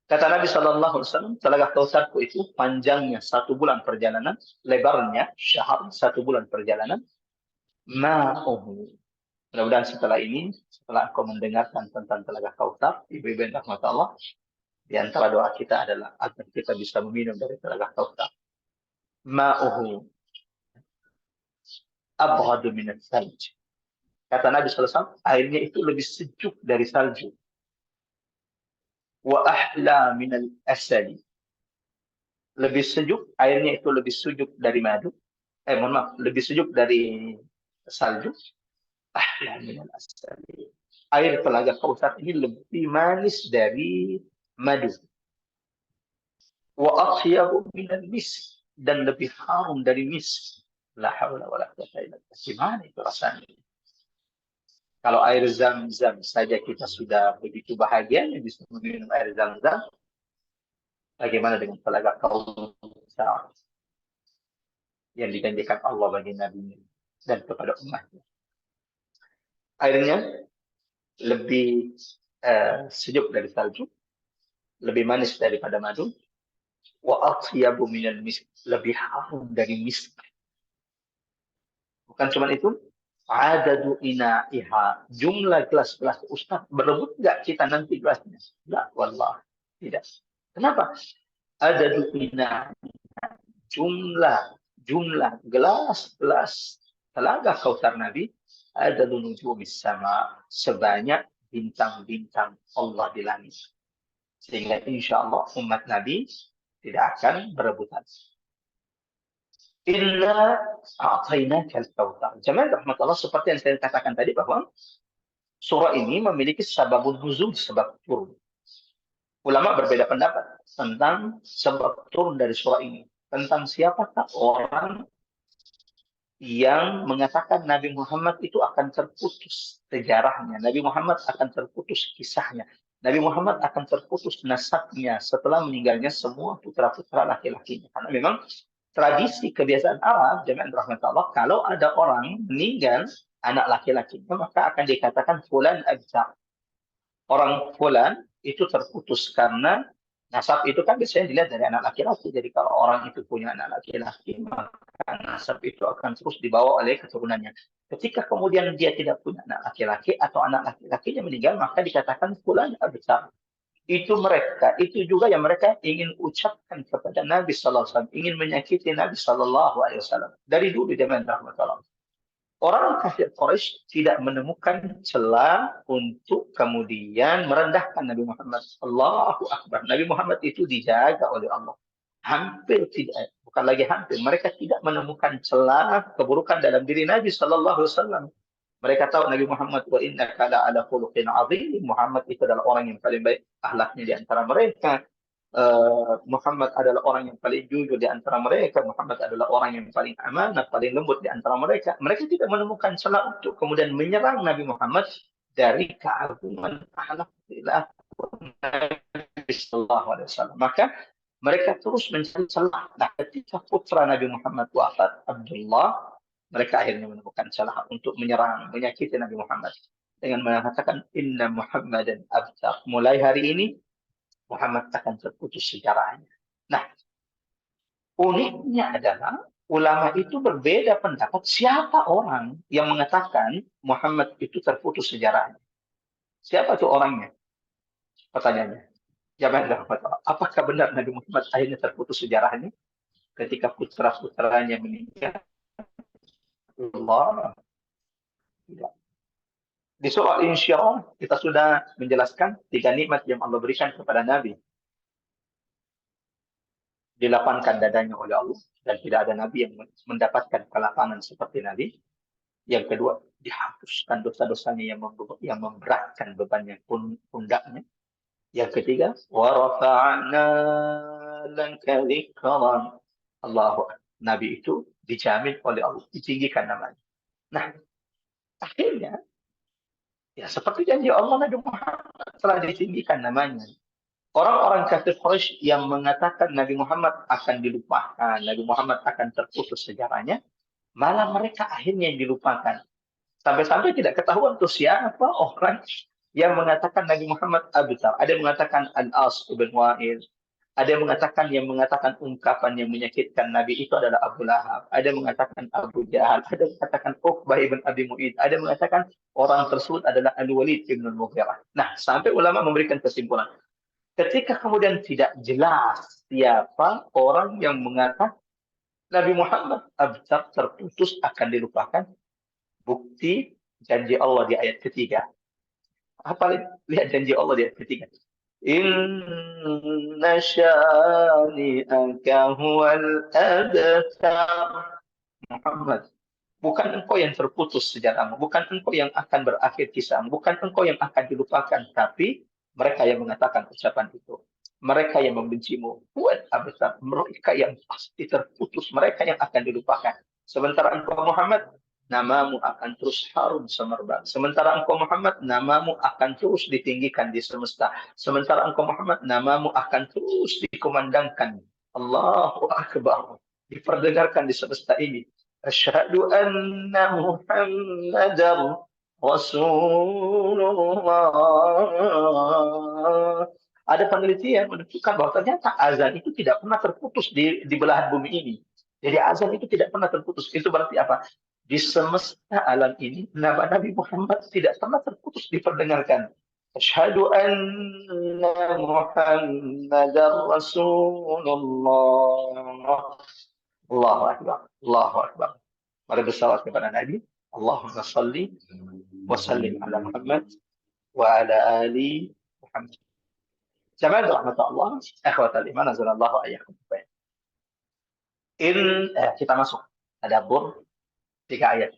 Kata Nabi Sallallahu Alaihi Wasallam, telaga Kautsarku itu panjangnya 1 bulan perjalanan, lebarnya syahr 1 bulan perjalanan. Ma'uhu. Mudah-mudahan setelah ini, setelah engkau mendengarkan tentang telaga Kautsar, ibu-ibu yang rahmat Allah, di antara doa kita adalah agar kita bisa meminum dari telaga Kautsar. Ma'uhu abghadu minat salj. Kata Nabi SAW, airnya itu lebih sejuk dari salju. Wa ahla minal asali. Lebih sejuk, airnya itu lebih sejuk dari madu. Mohon maaf, lebih sejuk dari salju. Ahla minal asali. Air telaga Kautsar ini lebih manis dari madu. Wa athyabu minal misk, dan lebih harum dari misk. La haula wala quwwata illa billah. Gimana itu rasanya? Kalau air Zam-Zam saja kita sudah begitu bahagianya bisa minum air Zam-Zam, bagaimana dengan telaga Kautsar yang dijanjikan Allah bagi Nabi dan kepada umatnya? Airnya lebih sejuk dari salju, lebih manis daripada madu, wa athyabu minal misk, lebih harum dari misk. Bukan cuma itu, adadu ina'iha, jumlah gelas-gelas. Ustaz, berebut nggak kita nanti gelasnya? La, wallah, tidak. Kenapa? Adadu ina'iha, jumlah gelas-gelas telaga Kautsar Nabi, adadu nujumis sama, sebanyak bintang-bintang Allah di langit. Sehingga insya Allah umat Nabi tidak akan berebutan. Inna a'tainaka al-kautsar. Jemaah rahmatullah, seperti yang saya katakan tadi bahwa surah ini memiliki sababun nuzul, sebab turun. Ulama berbeda pendapat tentang sebab turun dari surah ini. Tentang siapakah orang yang mengatakan Nabi Muhammad itu akan terputus sejarahnya. Nabi Muhammad akan terputus kisahnya. Nabi Muhammad akan terputus nasabnya setelah meninggalnya semua putra-putra laki-lakinya. Karena memang tradisi kebiasaan Arab, jemaah rahmat Allah, kalau ada orang meninggal anak laki-laki, maka akan dikatakan fulan abza. Orang fulan itu terputus karena nasab itu kan biasanya dilihat dari anak laki-laki. Jadi kalau orang itu punya anak laki-laki, maka nasab itu akan terus dibawa oleh keturunannya. Ketika kemudian dia tidak punya anak laki-laki atau anak laki-lakinya meninggal, maka dikatakan fulan abza. Itu mereka, itu juga yang mereka ingin ucapkan kepada Nabi Sallallahu Alaihi Wasallam, ingin menyakiti Nabi Sallallahu Alaihi Wasallam. Dari dulu zaman rahmatullah. Orang kafir Quraisy tidak menemukan celah untuk kemudian merendahkan Nabi Muhammad. Allahu Akbar. Nabi Muhammad itu dijaga oleh Allah. Hampir tidak, bukan lagi hampir, mereka tidak menemukan celah keburukan dalam diri Nabi Sallallahu Alaihi Wasallam. Mereka tahu Nabi Muhammad wa innaka la ala khuluqin azim. Muhammad itu adalah orang yang paling baik akhlaknya di antara mereka. Muhammad adalah orang yang paling jujur di antara mereka. Muhammad adalah orang yang paling amanah, paling lembut di antara mereka. Mereka tidak menemukan celah untuk kemudian menyerang Nabi Muhammad dari keagungan akhlak Nabi Sallallahu Alaihi Wasallam. Maka Mereka terus mencari celah. Nah, ketika putra Nabi Muhammad wafat, Abdullah, mereka akhirnya menemukan celah untuk menyerang, menyakiti Nabi Muhammad dengan mengatakan Inna Muhammadan abtar. Mulai hari ini Muhammad akan terputus sejarahnya. Nah, uniknya adalah ulama itu berbeda pendapat siapa orang yang mengatakan Muhammad itu terputus sejarahnya. Siapa itu orangnya? Pertanyaannya. Jawabnya, apakah benar Nabi Muhammad akhirnya terputus sejarahnya ketika putra-putranya meninggal? Allah. Tidak. Di surah Al-Insyirah kita sudah menjelaskan 3 nikmat yang Allah berikan kepada Nabi. Dilapangkan dadanya oleh Allah dan tidak ada Nabi yang mendapatkan kelapangan seperti Nabi. Yang kedua, dihapuskan dosa-dosanya yang memberatkan bebannya pundaknya. Yang ketiga, wa rafa'na laka dzikran. Nabi itu dijamin oleh Allah, ditinggikan namanya. Nah, akhirnya ya seperti janji Allah, Nabi Muhammad telah ditinggikan namanya. Orang-orang kafir Quraisy yang mengatakan Nabi Muhammad akan dilupakan, Nabi Muhammad akan terputus sejarahnya, malah mereka akhirnya dilupakan. Sampai-sampai tidak ketahuan tuh siapa orang yang mengatakan Nabi Muhammad abtar. Ada yang mengatakan Al-As ibn Wa'il. Ada yang mengatakan ungkapan yang menyakitkan Nabi itu adalah Abu Lahab. Ada yang mengatakan Abu Jahal. Ada yang mengatakan Uqbah ibn Abi Mu'id. Ada yang mengatakan orang tersebut adalah Al-Walid ibn Al-Mughirah. Nah, sampai ulama memberikan kesimpulan. Ketika kemudian tidak jelas siapa orang yang mengatakan Nabi Muhammad abtar terputus akan dilupakan, bukti janji Allah di ayat ketiga. Apa lihat janji Allah di ayat ketiga? Inna syani'aka huwal abtar. Muhammad, bukan engkau yang terputus sejarahmu, bukan engkau yang akan berakhir kisahmu, bukan engkau yang akan dilupakan, tapi mereka yang mengatakan ucapan itu. Mereka yang membencimu, huwal abtar. Mereka yang pasti terputus, mereka yang akan dilupakan. Sementara engkau Muhammad, namamu akan terus harum semerbak. Sementara engkau Muhammad, namamu akan terus ditinggikan di semesta. Sementara engkau Muhammad, namamu akan terus dikumandangkan. Allahu Akbar. Diperdengarkan di semesta ini. Asyhadu anna Muhammadar Rasulullah. Ada penelitian menunjukkan bahwa ternyata azan itu tidak pernah terputus di belahan bumi ini. Jadi azan itu tidak pernah terputus. Itu berarti apa? Di semesta alam ini, nama Nabi Muhammad tidak pernah terputus diperdengarkan. Asyhadu anna Muhammadar Rasulullah. Allahu Akbar. Allahu Akbar. Mari bersalawat kepada Nabi. Allahumma salli wa sallim ala Muhammad wa ala ali Muhammad. Jamaah rahmat Allah, ikhwatal iman, azzalallahu ayyakum. Kita masuk tadabbur 3 ayat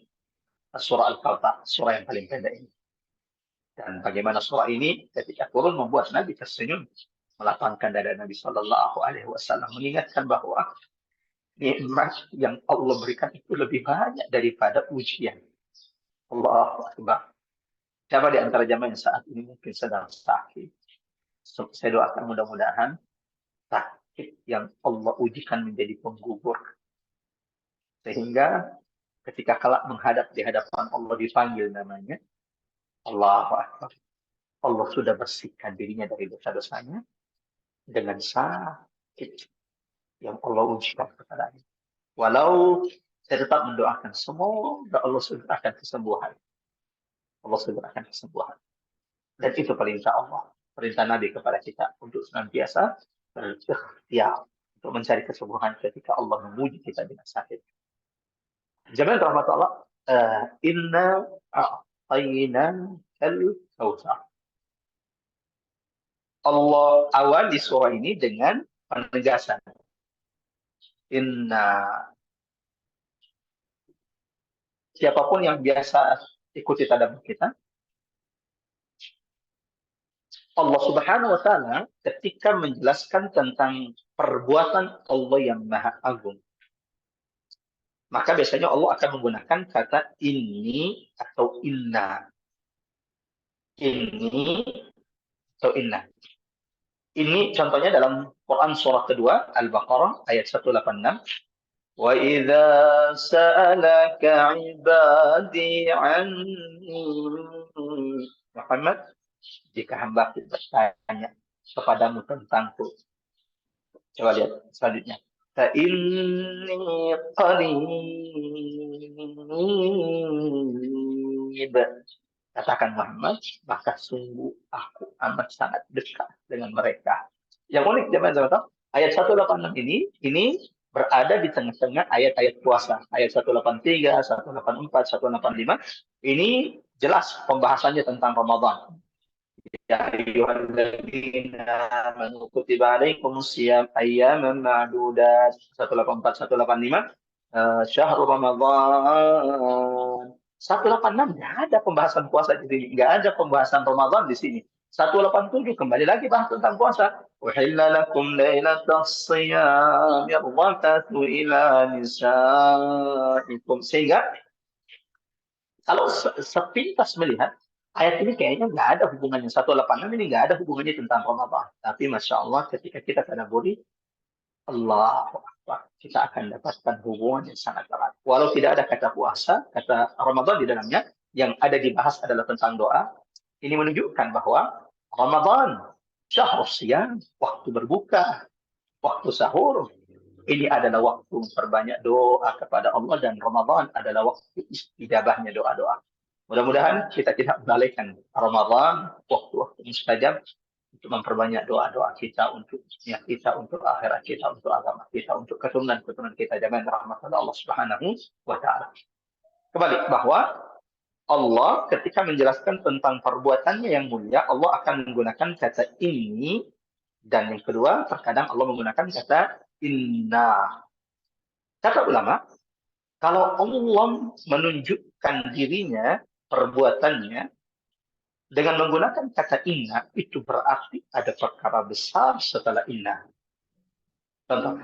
surah Al-Fatah, surah yang paling pendek ini. Dan bagaimana surah ini ketika turun membuat Nabi tersenyum, melapangkan dada Nabi Shallallahu Alaihi Wasallam, mengingatkan bahwa nikmat yang Allah berikan itu lebih banyak daripada ujian. Allahu Akbar. Siapa di antara jamaah yang saat ini mungkin sedang sakit? Saya doakan mudah-mudahan sakit yang Allah ujikan menjadi penggugur. Sehingga ketika kelak menghadap di hadapan Allah dipanggil namanya, Allahu Akbar. Allah sudah bersihkan dirinya dari dosa-dosanya dengan sakit yang Allah ujikan kepadanya. Walau saya tetap mendoakan semoga Allah segerakan kesembuhan. Allah segerakan kesembuhan. Dan itu perintah Allah. Perintah Nabi kepada kita untuk senantiasa berikhtiar untuk mencari kesembuhan ketika Allah memuji kita dengan sakit. Jamaah rahmat Allah, inna a'tayna al-kautsar. Allah awali surah ini dengan penegasan. Inna, siapapun yang biasa ikuti tadabbur kita, Allah Subhanahu wa taala ketika menjelaskan tentang perbuatan Allah yang Maha Agung, maka biasanya Allah akan menggunakan kata ini atau inna. Ini atau inna. Ini contohnya dalam Quran surah kedua Al-Baqarah ayat 186. Wa idza sa'alaka 'ibadi 'anni Muhammad, jika hamba bertanya kepadamu tentangku. Coba lihat selanjutnya. Fa inni qarib. Katakan Muhammad, maka sungguh aku amat sangat dekat dengan mereka. Yang unik teman-teman, ayat 186 ini berada di tengah-tengah ayat-ayat puasa. Ayat 183, 184, 185. Ini jelas pembahasannya tentang Ramadan. Ya ayyuhalladzina amanu kutiba alaikumus syiyam ayyaman ma'dudat 184 185 syahrul Ramadan 186 nggak ada pembahasan puasa di sini, nggak ada pembahasan Ramadan di sini. 187 kembali lagi bahas tentang puasa. Uhilla lakum lailatas shiyam yarfathu ila nisaikum. Sehingga kalau sepintas melihat ayat ini kayaknya nggak ada hubungannya. 186 ini nggak ada hubungannya tentang Ramadan. Tapi Masya Allah ketika kita tadabburi, Allahu Akbar, kita akan dapatkan hubungan yang sangat erat. Walau tidak ada kata puasa, kata Ramadan di dalamnya, yang ada dibahas adalah tentang doa. Ini menunjukkan bahwa Ramadan, syahrul siyam, waktu berbuka, waktu sahur, ini adalah waktu memperbanyak doa kepada Allah, dan Ramadan adalah waktu istijabahnya doa-doa. Mudah-mudahan kita tidak melalaikan Ramadan, waktu-waktu mustajab, untuk memperbanyak doa-doa kita, untuk dunia kita, untuk akhirat kita, untuk agama kita, untuk keturunan-keturunan kita, jamin rahmat Allah Subhanahu wa Ta'ala. Kembali bahwa Allah ketika menjelaskan tentang perbuatannya yang mulia, Allah akan menggunakan kata ini, dan yang kedua terkadang Allah menggunakan kata inna. Kata ulama, kalau Allah menunjukkan dirinya, perbuatannya, dengan menggunakan kata inna, itu berarti ada perkara besar setelah inna. Contoh,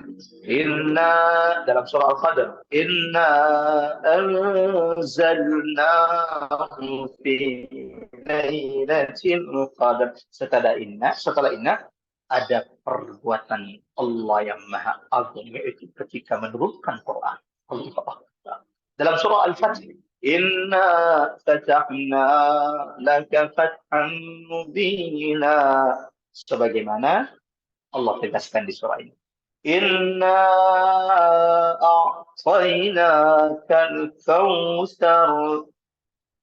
inna dalam surah Al-Qadr, inna anzalnahu fi lailatul qadr. Setelah inna ada perbuatan Allah yang maha agung, yaitu ketika menurunkan Quran. Dalam surah Al-Fatih, inna fatahna laka fathan mubina. Sebagaimana Allah tegaskan di surah ini. Inna a'tainaka al-kawthar.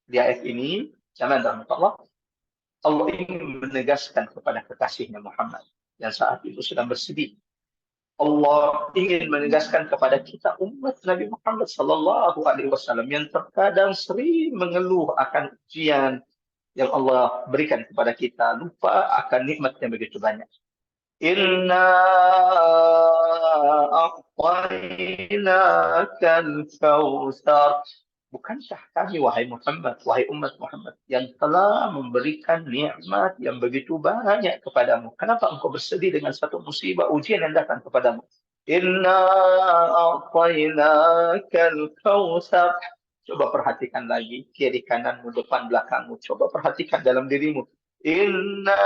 Di ayat ini, zaman Allah ingin menegaskan kepada kekasihnya Muhammad yang saat itu sedang bersedih. Allah ingin menegaskan kepada kita umat Nabi Muhammad Sallallahu Alaihi Wasallam yang terkadang sering mengeluh akan ujian yang Allah berikan kepada kita, lupa akan nikmat yang begitu banyak. Inna a'tainakal kautsar. Bukankah kami, wahai Muhammad, wahai umat Muhammad, yang telah memberikan nikmat yang begitu banyak kepadamu? Kenapa engkau bersedih dengan satu musibah, ujian yang datang kepadamu? Inna a'tainakal kautsar. Coba perhatikan lagi kiri kananmu, depan belakangmu. Coba perhatikan dalam dirimu. Inna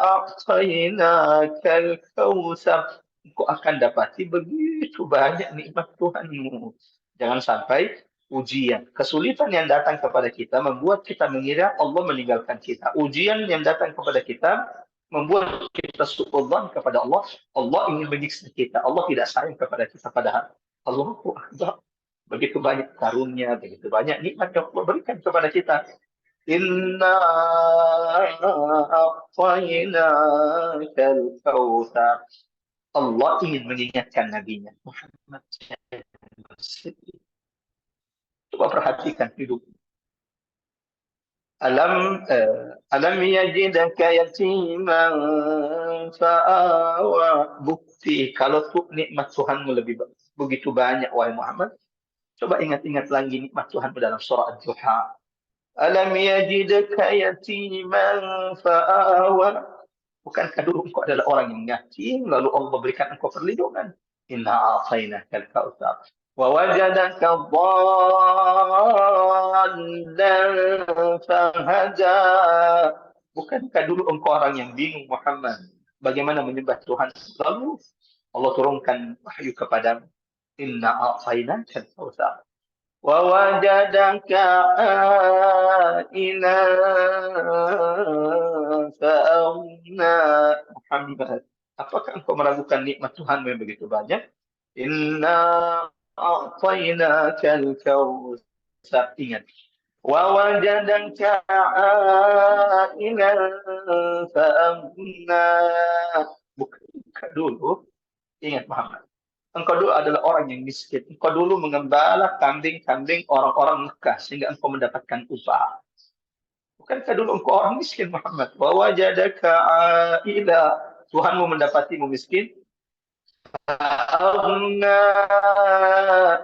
a'tainakal kautsar. Engkau akan dapati begitu banyak nikmat Tuhanmu. Jangan sampai ujian, kesulitan yang datang kepada kita membuat kita mengira Allah meninggalkan kita. Ujian yang datang kepada kita membuat kita suudzon kepada Allah. Allah ingin menyiksa kita. Allah tidak sayang kepada kita, padahal Allahu Akbar. Begitu banyak karunia, begitu banyak nikmat yang Allah berikan kepada kita. Inna a'tainakal kautsar. Allah ingin mengingatkan nabinya Muhammad. Coba perhatikan hidup. Alam yajidaka yatiman fa'awa. Bukti kalau tuh nikmat Tuhanmu begitu banyak, wahai Muhammad. Coba ingat-ingat lagi nikmat Tuhanmu dalam surah Ad-Duha. Alam yajidaka yatiman fa'awa. Bukankah dulu engkau adalah orang yang yatim, lalu Allah berikan engkau perlindungan? Inna a'tainakal kautsar. وَوَجَدَكَ ضَالًّا فَهَدَى. Bukankah dulu engkau orang yang bingung, Muhammad, bagaimana menyembah Tuhan. Lalu Allah turunkan wahyu kepadamu. Inna a'tainaka al-kautsar. Wa wajadaka ila fa'awna. Muhammad, apakah engkau meragukan nikmat Tuhan yang begitu banyak? Inna a'tainaka al-kautsar. Ingat. Wa wajadaka ila fa'awna. Bukan dulu. Ingat Muhammad. Engkau dulu adalah orang yang miskin. Engkau dulu mengembala kambing-kambing orang-orang Mekah sehingga engkau mendapatkan upah. Bukankah dulu engkau orang miskin Muhammad? Wa wajadaka ila. Tuhanmu mendapatimu miskin.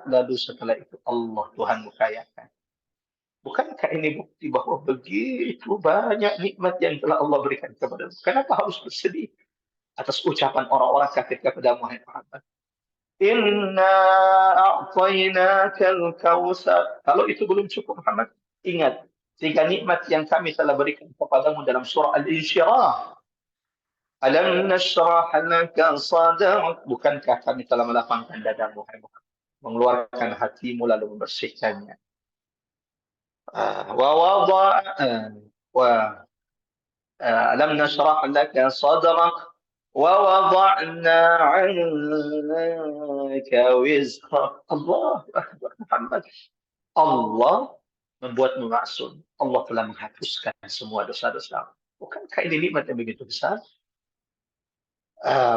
Lalu setelah itu Allah Tuhanmu kayakan. Bukankah ini bukti bahwa begitu banyak nikmat yang telah Allah berikan kepadamu? Kenapa harus bersedih atas ucapan orang-orang kafir kepada Muhammad? Inna a'tainakal kautsar. Kalau itu belum cukup Muhammad, ingat tiga nikmat yang kami telah berikan kepadamu dalam surah Al-Insyirah. Alam nashrah laka sadrak. Bukankah kami telah melapangkan dadamu, mengeluarkan hatimu lalu membersihkannya. Alam nashrah laka sadrak. وَوَضَعْنَا عَنْكَ وِزْرَكَ. Allah Akbar Muhammad. Allah membuatmu maksum. Allah telah menghapuskan semua dosa-dosa. Bukankah ini nikmat yang begitu besar?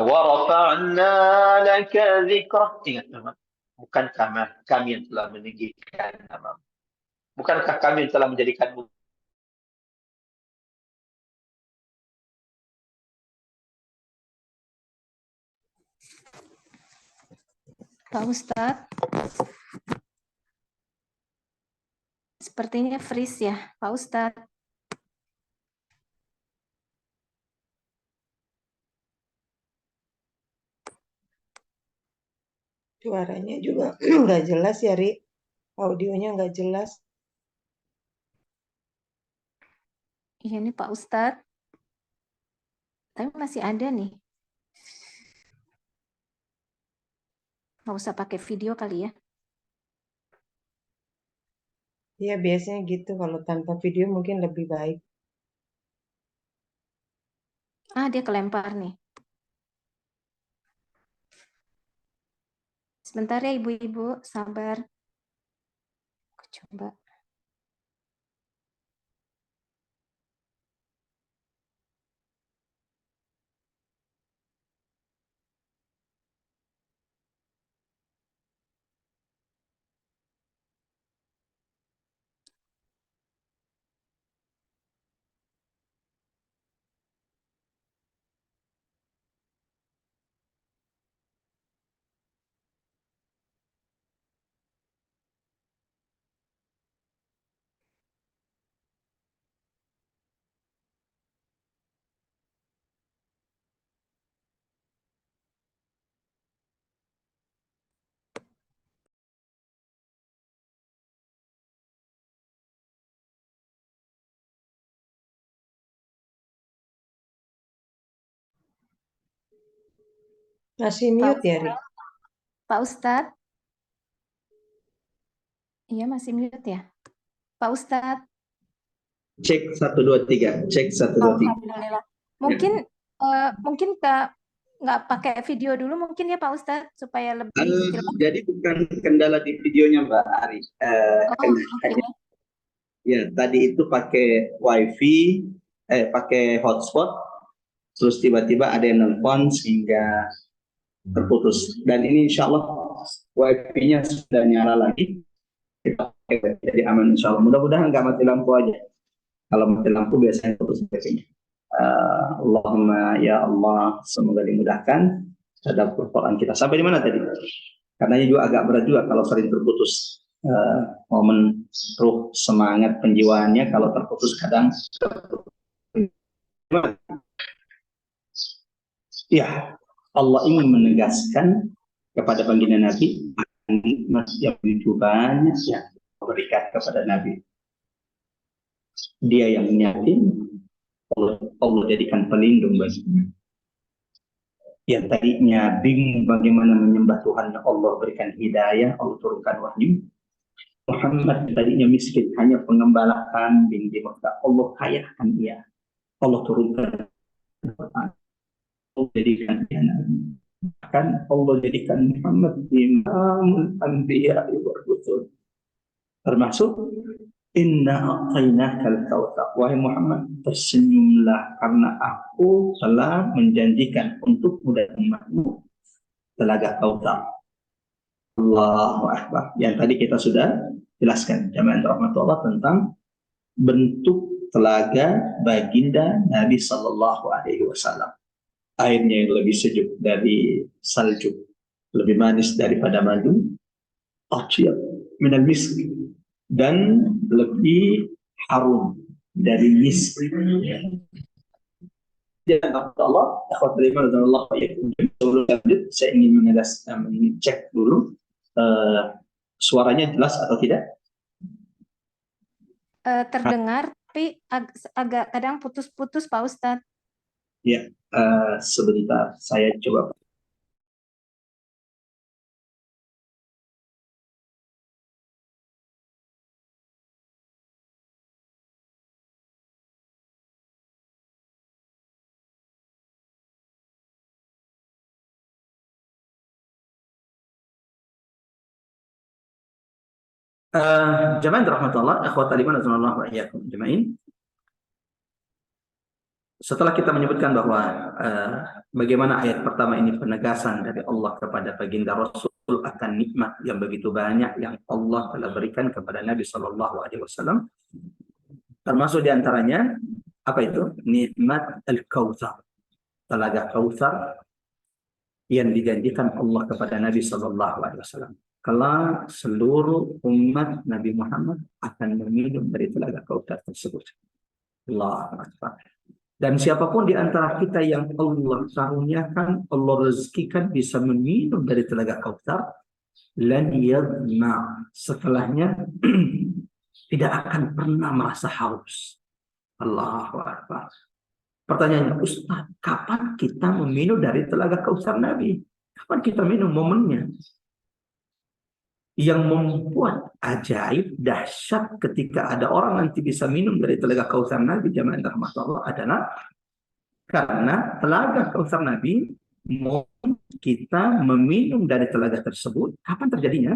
وَرَفَعْنَا لَكَ ذِكْرَكَ. Ingat nama. Bukankah kami yang telah meninggikan nama? Bukankah kami yang telah menjadikanmu Pak Ustadz, sepertinya freeze ya, Pak Ustadz. Suaranya juga nggak jelas ya, Ri. Audionya nggak jelas. Iya nih Pak Ustadz. Tapi masih ada nih. Nggak usah pakai video kali ya. Iya, biasanya gitu. Kalau tanpa video mungkin lebih baik. Dia kelempar nih. Sebentar ya ibu-ibu, sabar. Aku coba. Masih mute ya, Ri? Pak Ustadz. Iya masih mute ya. Pak Ustadz. Cek 1 2 3. Cek 1 2 3. Alhamdulillah. Mungkin mungkin nggak pakai video dulu mungkin ya Pak Ustadz supaya lebih jelas. Jadi bukan kendala di videonya Mbak Ari. Okay. Ya, tadi itu pakai wifi, pakai hotspot, terus tiba-tiba ada yang nelpon sehingga terputus. Dan ini insya Allah wifi-nya sudah nyala lagi. Kita pakai, jadi aman insya Allah. Mudah-mudahan nggak mati lampu aja. Kalau mati lampu biasanya putus wifi-nya. Allahumma ya Allah, semoga dimudahkan terhadap persoalan kita. Sampai di mana tadi? Karena ini juga agak berat juga kalau sering terputus. Momen ruh semangat penjiwaannya kalau terputus kadang. Ya, Allah ingin menegaskan kepada baginda Nabi nikmat yang begitu banyak yang berikan kepada Nabi. Dia yang nyatin, Allah jadikan pelindung baginya. yang tadinya bingung bagaimana menyembah Tuhan, Allah berikan hidayah, Allah turunkan wahyu. Muhammad tadinya miskin, hanya pengembala kambing di Mekah, Allah kayakan dia. Allah turunkan Quran, Allah jadikan dia nabi. Bahkan Allah jadikan Muhammad imamul anbiya wa rusul. Termasuk inna a'tainakal kautsar. Wahai Muhammad, tersenyumlah karena aku telah menjanjikan untukmu dan umatmu telaga kautsar. Allahu Akbar. Yang tadi kita sudah jelaskan jamaah rahmatullah tentang bentuk telaga baginda Nabi Sallallahu Alaihi Wasallam. Airnya yang lebih sejuk dari salju, lebih manis daripada madu, atyab minal misk, dan lebih harum dari misk. Ya Allah, akhwat iman dan Allah, sebelum lanjut saya ingin cek dulu suaranya jelas atau tidak? Terdengar, tapi agak kadang putus-putus Pak Ustadz. Ya, sebentar saya coba. Jamaah rahmatullah, akhwat iman dan Allah wa iyyakum jamain. Setelah kita menyebutkan bahwa bagaimana ayat pertama ini penegasan dari Allah kepada baginda Rasul akan nikmat yang begitu banyak yang Allah telah berikan kepada Nabi Sallallahu Alaihi Wasallam, termasuk diantaranya apa itu? Nikmat al-Kautsar, telaga Kautsar yang dijanjikan Allah kepada Nabi Sallallahu Alaihi Wasallam. Kalau seluruh umat Nabi Muhammad akan meminum dari telaga Kautsar tersebut. Allahu Akbar. Dan siapapun di antara kita yang Allah karuniakan, Allah rezekikan bisa meminum dari telaga Kautsar, lan yadma, setelahnya tidak akan pernah merasa haus. Allahu Akbar. Pertanyaannya, Ustaz, kapan kita meminum dari telaga Kautsar Nabi? Kapan kita minum momennya? Yang membuat ajaib, dahsyat ketika ada orang nanti bisa minum dari telaga Kautsar Nabi jamaah rahmatullah adalah karena telaga Kautsar Nabi, mau kita meminum dari telaga tersebut, kapan terjadinya?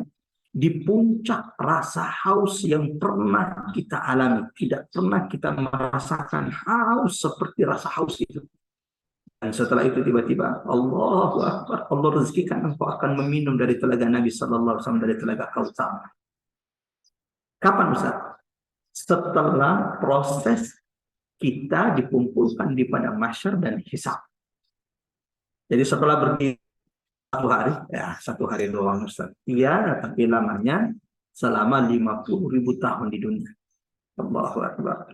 Di puncak rasa haus yang pernah kita alami. Tidak pernah kita merasakan haus seperti rasa haus itu. Dan setelah itu tiba-tiba Allahu Akbar, Allah rezekikan engkau akan meminum dari telaga Nabi Sallallahu Alaihi Wasallam, dari telaga Kautsar. Kapan Ustaz? Setelah proses kita dikumpulkan di padang mahsyar dan hisab. Jadi setelah berdiri satu hari doang Ustaz. Iya, tapi lamanya selama 50.000 tahun di dunia. Allahu Akbar.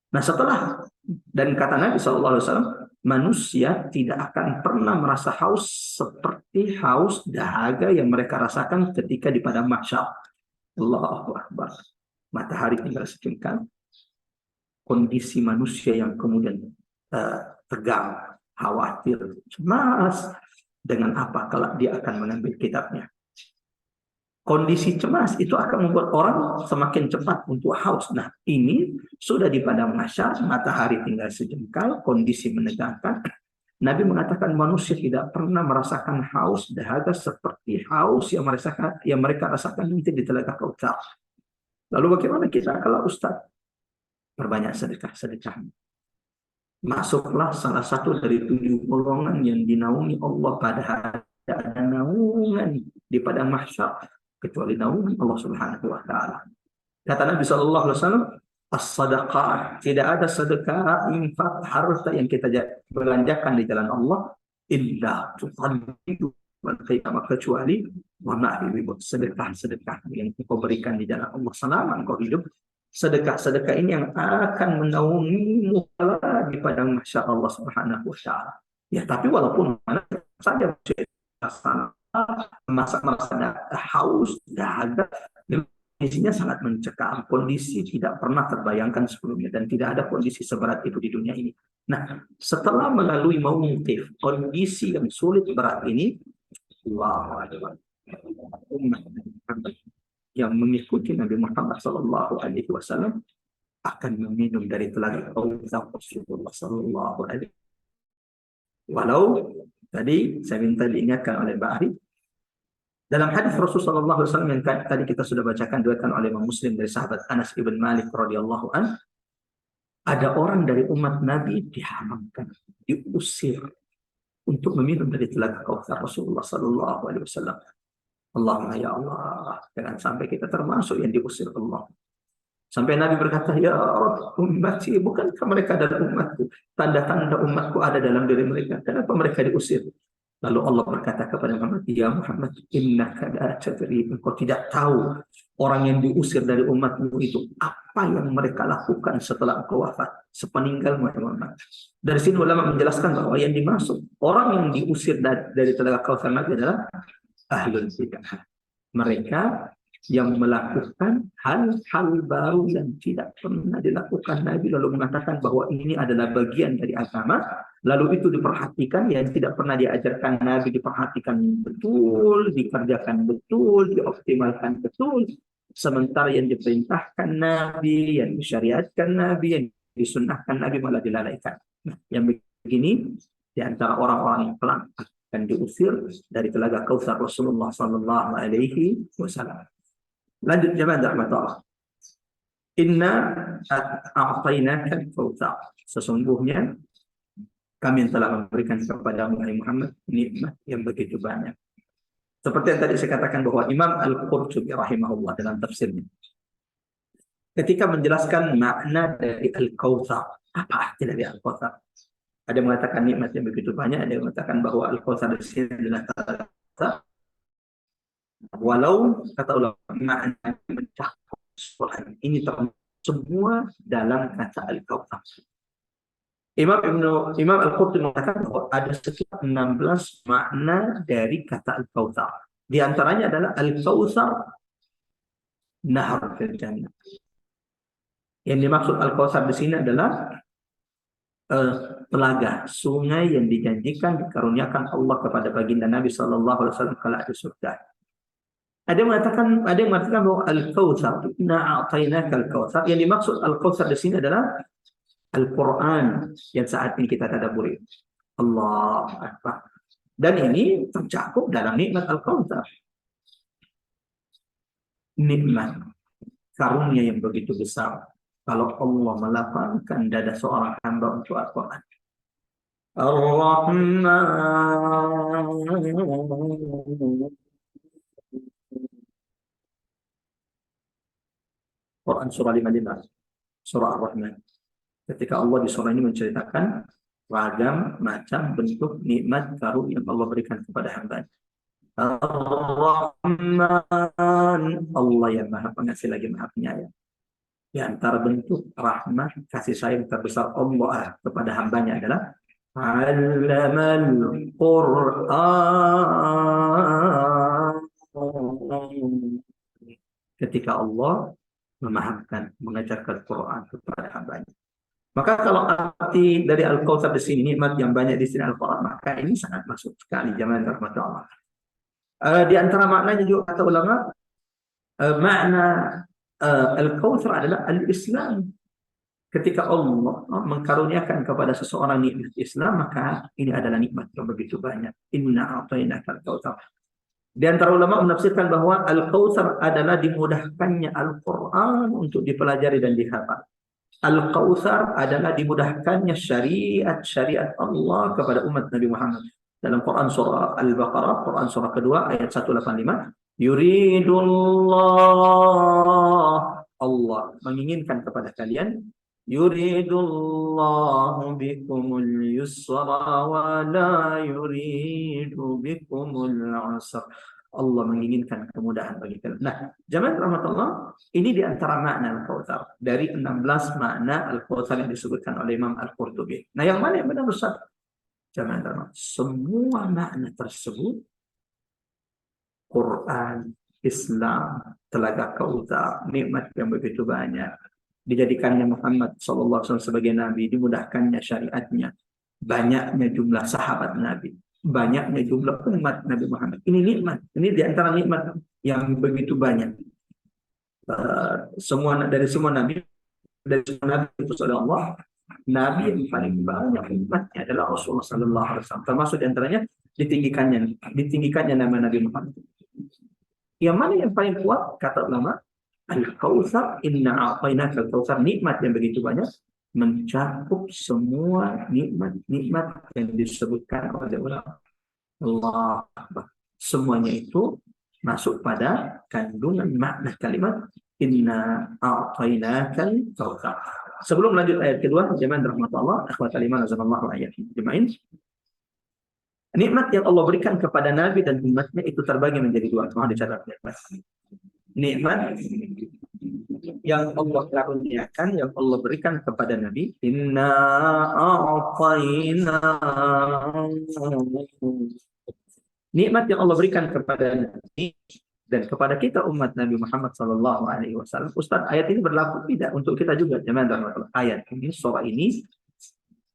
Nah setelah, dan kata Nabi SAW, manusia tidak akan pernah merasa haus seperti haus dahaga yang mereka rasakan ketika di padang mahsyar. Allahu Akbar. Matahari tinggal secengkang. Kondisi manusia yang kemudian tegang, khawatir, cemas dengan apa kalau dia akan mengambil kitabnya. Kondisi cemas itu akan membuat orang semakin cepat untuk haus. Nah, ini sudah di padang mahsyar, matahari tinggal sejengkal, kondisi menegangkan. Nabi mengatakan manusia tidak pernah merasakan haus dahaga seperti haus yang mereka rasakan nanti di telaga Kautsar. Lalu bagaimana kita kalau Ustaz? Perbanyak sedekah-sedekah. Masuklah salah satu dari 7 golongan yang dinaungi Allah pada hari ada naungan di padang mahsyar kecuali naungan Allah Subhanahu wa taala. Kata Nabi sallallahu alaihi wasallam, as-sadaqah, tidak ada sedekah, infak, harta yang kita belanjakan di jalan Allah illa tuqaddidu wal qiyamah, kecuali wa ma'ribi, sedekah-sedekah yang kau berikan di jalan Allah selama engkau hidup. Sedekah-sedekah ini yang akan menaungimu di padang mahsyar Allah Subhanahu wa taala. Ya, tapi walaupun mana saja masa haus dahaga kondisinya sangat mencekam, kondisi tidak pernah terbayangkan sebelumnya dan tidak ada kondisi seberat itu di dunia ini. Nah, setelah melalui mauqif kondisi yang sulit berat ini, Allahu Akbar, umat Muhammad yang mengikuti Nabi Muhammad Sallallahu Alaihi Wasallam akan meminum dari telaga Kautsar Rasulullah Sallallahu Alaihi. Walau tadi saya minta diingatkan oleh Mbak Ari, dalam hadis Rasulullah SAW yang tadi kita sudah bacakan diriwayatkan oleh Imam Muslim dari sahabat Anas ibn Malik radhiyallahu an, ada orang dari umat Nabi diharamkan, diusir untuk meminum dari telaga Kautsar Rasulullah Sallallahu Alaihi Wasallam. Allahumma ya Allah, jangan sampai kita termasuk yang diusir Allah. Sampai Nabi berkata, ya Rabb, ummati, bukankah mereka adalah umatku? Tanda-tanda umatku ada dalam diri mereka. Kenapa mereka diusir? Lalu Allah berkata kepada Muhammad, ya Muhammad, innaka la tadri, engkau tidak tahu orang yang diusir dari umatmu itu apa yang mereka lakukan setelah engkau wafat, sepeninggal Muhammad. Dari sini ulama menjelaskan bahwa yang dimaksud orang yang diusir dari telaga Kautsar Nabi adalah ahlul bidah. Mereka yang melakukan hal-hal baru yang tidak pernah dilakukan Nabi, lalu mengatakan bahwa ini adalah bagian dari agama, lalu itu diperhatikan, yang tidak pernah diajarkan Nabi diperhatikan betul, dikerjakan betul, dioptimalkan betul, sementara yang diperintahkan Nabi, yang disyariatkan Nabi, yang disunnahkan Nabi malah dilalaikan. Nah, yang begini di antara orang-orang yang pelan akan diusir dari telaga Kautsar Rasulullah Sallallahu Alaihi Wasallam. Lanjut jemaah rahmat Allah. Inna a'tainaka al-kautsar. Sesungguhnya kami yang telah memberikan kepada Muhammad nikmat yang begitu banyak. Seperti yang tadi saya katakan bahwa Imam Al-Qurtubi rahimahullah dalam tafsirnya, ketika menjelaskan makna dari Al-Kautsar, apa arti dari Al-Kautsar? Ada yang mengatakan nikmat yang begitu banyak, ada yang mengatakan bahwa Al-Kautsar di sini adalah kata, walau kata ulama makna mencakup ini termasuk semua dalam kata Al-Kautsar. Imam Al-Qurtubi mengatakan bahwa ada sekitar 16 makna dari kata Al-Kautsar. Di antaranya adalah Al-Kautsar nahar fil jannah. Yang dimaksud Al-Kautsar di sini adalah telaga, sungai yang dijanjikan dikaruniakan Allah kepada baginda Nabi Sallallahu Alaihi Wasallam kala di surga. Ada yang mengatakan bahwa Al-Kautsar, inna a'tainaka al-Kautsar, yang dimaksud Al-Kautsar di sini adalah Al-Quran yang saat ini kita tadabburi. Allah Akbar. Dan ini tercakup dalam nikmat Al-Kautsar. Nikmat karunia yang begitu besar. Kalau Allah melapangkan dada seorang hamba untuk Al-Quran. Ar-Rahman. Quran surah 55, surah Ar-Rahman. Ketika Allah di surah ini menceritakan ragam macam bentuk nikmat karunia yang Allah berikan kepada hamba. Ar-Rahman, Allah yang Maha Pengasih lagi Maha Penyayang. Di antara bentuk rahmat kasih sayang terbesar Allah kepada hambanya adalah Allamal Qur'an. Ketika Allah memahamkan, mengajarkan Quran kepada hambanya. Maka kalau arti dari Al-Kautsar di sini nikmat yang banyak di sini Al-Quran, maka ini sangat masuk sekali jemaah rahmat Allah. Di antara maknanya juga kata ulama, makna Al-Kautsar adalah Al-Islam. Ketika Allah mengkaruniakan kepada seseorang nikmat Islam, maka ini adalah nikmat yang begitu banyak. Inna a'tainaka al-Kautsar. Di antara ulama menafsirkan bahwa Al-Kautsar adalah dimudahkannya Al-Quran untuk dipelajari dan dihafal. Al-Kautsar adalah dimudahkannya syariat Allah kepada umat Nabi Muhammad. Dalam Quran surah Al-Baqarah, Quran surah kedua ayat 185, yuridullah, Allah menginginkan kepada kalian, yuridullahu bikumul yusra wa la yuridu bikumul usra. Allah menginginkan kemudahan bagi kalian. Nah, jemaah rahmatullah, ini di antara makna Al-Kautsar dari 16 makna Al-Kautsar yang disebutkan oleh Imam Al-Qurtubi. Nah, yang mana yang benar Ustaz? Jemaah, semua makna tersebut Quran Islam, Telaga Kautsar, nikmat yang begitu banyak. Dijadikannya Muhammad SAW sebagai Nabi, dimudahkannya syariatnya, banyaknya jumlah sahabat Nabi, banyaknya jumlah umat Nabi Muhammad. Ini nikmat, ini diantara nikmat yang begitu banyak. Dari semua Nabi diutus oleh Allah, Nabi yang paling banyak umatnya adalah Rasulullah SAW. Termasuk diantaranya ditinggikannya nama Nabi Muhammad. Yang mana yang paling kuat? Kata ulama, Al-Kautsar, inna a'tainaka al-Kautsar, nikmat yang begitu banyak mencakup semua nikmat-nikmat yang disebutkan oleh ulama. Allah Akbar. Semuanya itu masuk pada kandungan makna kalimat inna a'tainaka al-Kautsar. Sebelum lanjut ayat kedua, jemaah rahmatullah, akhwatal iman azanallahu ayat jemaah. Nikmat yang Allah berikan kepada Nabi dan umatnya itu terbagi menjadi dua. Mohon dicatat. Nikmat yang Allah karuniakan, yang Allah berikan kepada Nabi, inna a'tayna. Nikmat yang Allah berikan kepada Nabi dan kepada kita umat Nabi Muhammad SAW. Ustaz, ayat ini berlaku tidak untuk kita juga? Jangan ayat ini, surah ini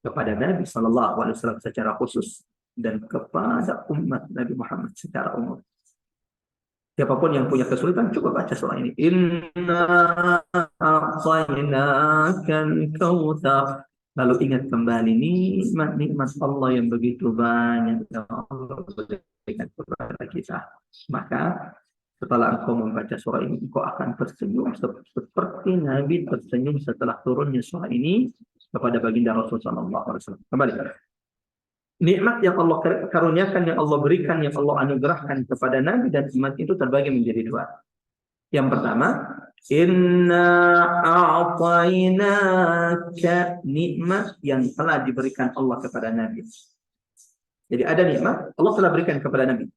kepada Nabi SAW secara khusus dan kepada umat Nabi Muhammad secara umum. Siapapun yang punya kesulitan, coba baca surah ini. Inna a'tainakal kautsar. Lalu ingat kembali nikmat Allah yang begitu banyak yang Allah berikan kepada kita. Maka setelah engkau membaca surah ini, engkau akan tersenyum seperti Nabi tersenyum setelah turunnya surah ini kepada baginda Rasulullah SAW. Kembali. Nikmat yang Allah karuniakan, yang Allah berikan, yang Allah anugerahkan kepada Nabi dan umat itu terbagi menjadi dua. Yang pertama, inna a'tainaka, nikmat yang telah diberikan Allah kepada Nabi. Jadi ada nikmat Allah telah berikan kepada Nabi.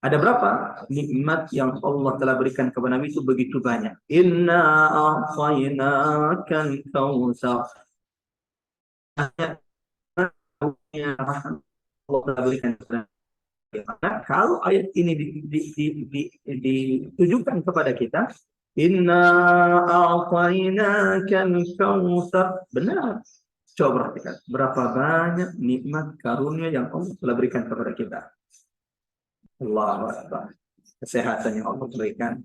Ada berapa nikmat yang Allah telah berikan kepada Nabi itu begitu banyak. Inna a'tainaka al-kautsar. Allah telah berikan kepada Nabi. Nah, kalau ayat ini ditujukan kepada kita, inna a'tainaka al-kautsar, benar. Coba perhatikan berapa banyak nikmat karunia yang Allah telah berikan kepada kita. Allahu Akbar. Kesehatan yang Allah berikan,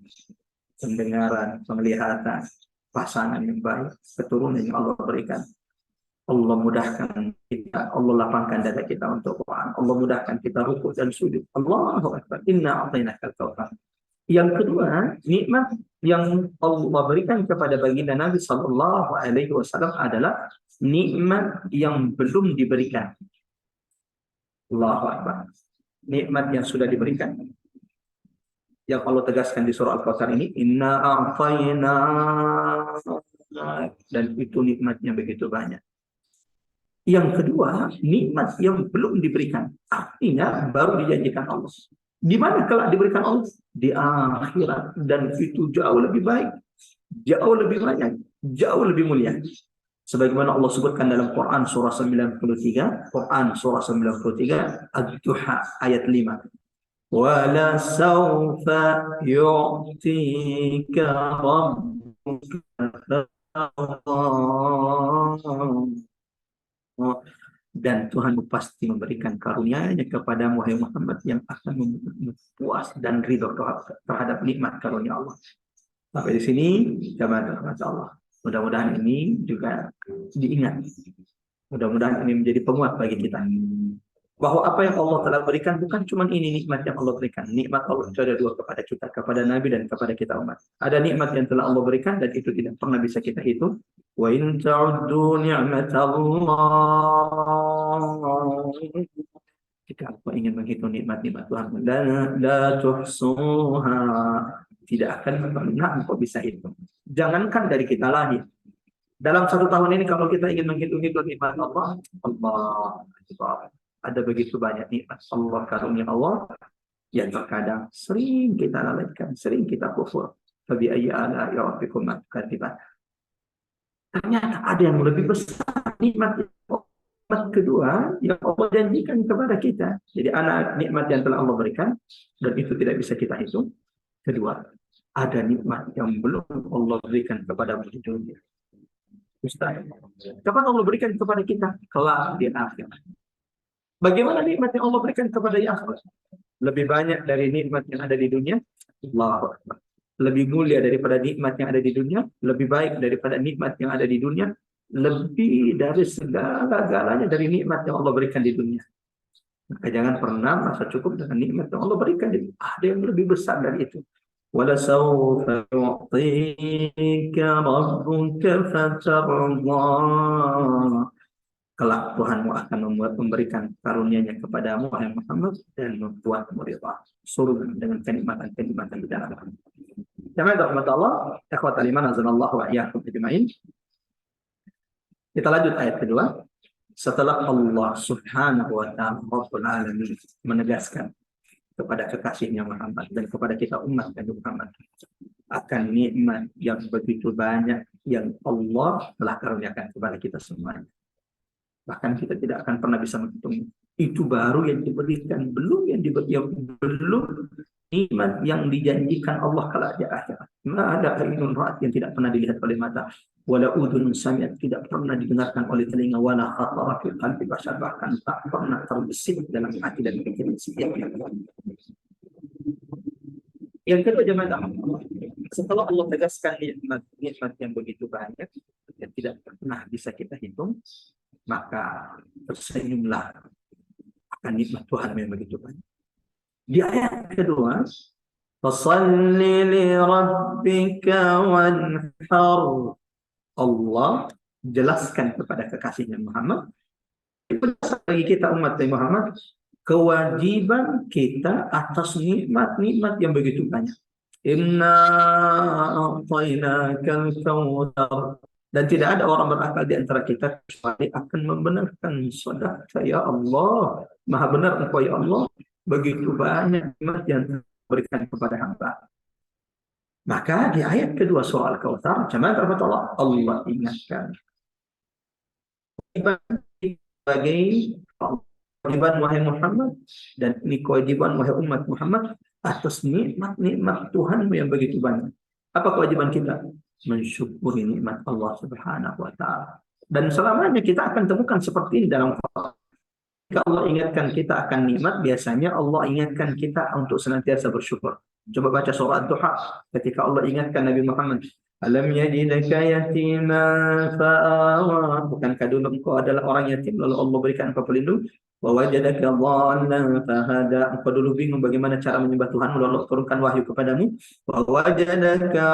pendengaran, penglihatan, pasangan yang baik, keturunan yang Allah berikan. Allah mudahkan kita, Allah lapangkan dada kita untuk Quran. Allah mudahkan kita rukuk dan sujud. Allahu Akbar. Inna a'tainaka al-kautsar. Yang kedua, nikmat yang Allah berikan kepada baginda Nabi sallallahu alaihi wasallam adalah nikmat yang belum diberikan. Allahu Akbar. Nikmat yang sudah diberikan. Yang Allah tegaskan di surah Al-Kautsar ini, inna a'tayna, dan itu nikmatnya begitu banyak. Yang kedua, nikmat yang belum diberikan. Artinya baru dijanjikan Allah. Di mana kelak diberikan Allah? Di akhirat. Dan itu jauh lebih baik, jauh lebih banyak, jauh lebih mulia. Sebagaimana Allah sebutkan dalam Quran surah 93, Quran surah 93, Ad-Duha ayat 5. Wala sawfa yu'tika rabbuka. Dan Tuhan pasti memberikan karunia-Nya kepada Muhammad yang akan membuat puas dan ridho terhadap nikmat karunia Allah. Sampai di sini, jamaah Allah. Mudah-mudahan ini juga diingat. Mudah-mudahan ini menjadi penguat bagi kita. Bahwa apa yang Allah telah berikan bukan cuma ini nikmat yang Allah berikan. Nikmat Allah itu ada dua kepada kita, kepada Nabi dan kepada kita umat. Ada nikmat yang telah Allah berikan dan itu tidak pernah bisa kita hitung. Wa in ta'uddu ni'matallah. Jika engkau ingin menghitung nikmat-nikmat Tuhan, la tuhsuha, tidak akan pernah engkau bisa hitung. Jangankan dari kita lahir. Dalam 1 tahun ini kalau kita ingin menghitung-hitung nikmat Allah, ada begitu banyak nikmat Allah, karunia Allah yang terkadang sering kita lalaikan, sering kita kufur. Fabi ayyi ala'i rabbikuma tukadziban. Ternyata ada yang lebih besar nikmat kedua yang Allah janjikan kepada kita. Jadi nikmat yang telah Allah berikan dan itu tidak bisa kita hitung. Kedua, ada nikmat yang belum Allah berikan kepadamu di dunia. Mustahil. Kapan Allah berikan kepada kita? Kelak di akhirat. Bagaimana nikmat yang Allah berikan kepada yang akhirat? Lebih banyak dari nikmat yang ada di dunia. Allahu Akbar. Lebih mulia daripada nikmat yang ada di dunia, lebih baik daripada nikmat yang ada di dunia, lebih dari segala-galanya dari nikmat yang Allah berikan di dunia. Maka jangan pernah merasa cukup dengan nikmat yang Allah berikan. Ada yang lebih besar dari itu. وَلَسَوْفَ يُعْطِيكَ رَبُّكَ فَتَرْضَى. Kelak Tuhanmu akan memberikan karunia-Nya kepadamu, wahai Muhammad, dan membuatmu rida. Surga dengan kenikmatan-kenikmatan di dalamnya. Jamaah rahmat Allah, ikhwatal iman azanallahu wa iyyakum ajma'in. Kita lanjut ayat kedua. Setelah Allah Subhanahu wa ta'ala Rabbul Alamin menegaskan kepada kekasihnya Muhammad dan kepada kita umat Nabi Muhammad akan nikmat yang begitu banyak yang Allah telah karuniakan kepada kita semuanya. Bahkan kita tidak akan pernah bisa menghitung. Itu baru yang diberikan, belum yang belum nikmat yang dijanjikan Allah kala di akhirat. Ma ada ainun ra'at yang tidak pernah dilihat oleh mata, wala udhun sami'at tidak pernah didengarkan oleh telinga, wala khatara fil qalbi bashar, bahkan tak pernah terbesit dalam hati dan pikiran setiap yang. Yang kedua jemaah, setelah Allah tegaskan nikmat yang begitu banyak yang tidak pernah bisa kita hitung, maka tersenyumlah akan nikmat Tuhan yang begitu banyak. Di ayat kedua, fasalli li rabbika wanhar. Allah jelaskan kepada kekasihnya Muhammad, bagi kita umat Muhammad, kewajiban kita atas nikmat-nikmat yang begitu banyak. Inna a'tainakal kautsar. Dan tidak ada orang berakal di antara kita kecuali akan membenarkan sedekah. Ya Allah, Maha benar Engkau ya Allah, begitu banyak nikmat yang diberikan kepada hamba. Maka di ayat kedua surah Al-Kautsar, jemaah Allah, Allah ingatkan sebagai kewajiban wahai Muhammad, dan ini kewajiban wahai umat Muhammad atas nikmat-nikmat Tuhanmu yang begitu banyak. Apa kewajiban kita? Mensyukuri nikmat Allah Subhanahu wa ta'ala. Dan selamanya kita akan temukan seperti ini dalam Quran. Jika Allah ingatkan kita akan nikmat, biasanya Allah ingatkan kita untuk senantiasa bersyukur. Coba baca surah Ad-Duha ketika Allah ingatkan Nabi Muhammad, alam yajidaka yatiman fa'awa. Bukankah dulu engkau adalah orang yatim lalu Allah berikan engkau pelindung? Wa wajadaka dhallan fahada. Engkau dulu bingung bagaimana cara menyembah Tuhan, lalu Allah turunkan wahyu kepadamu. Wa wajadaka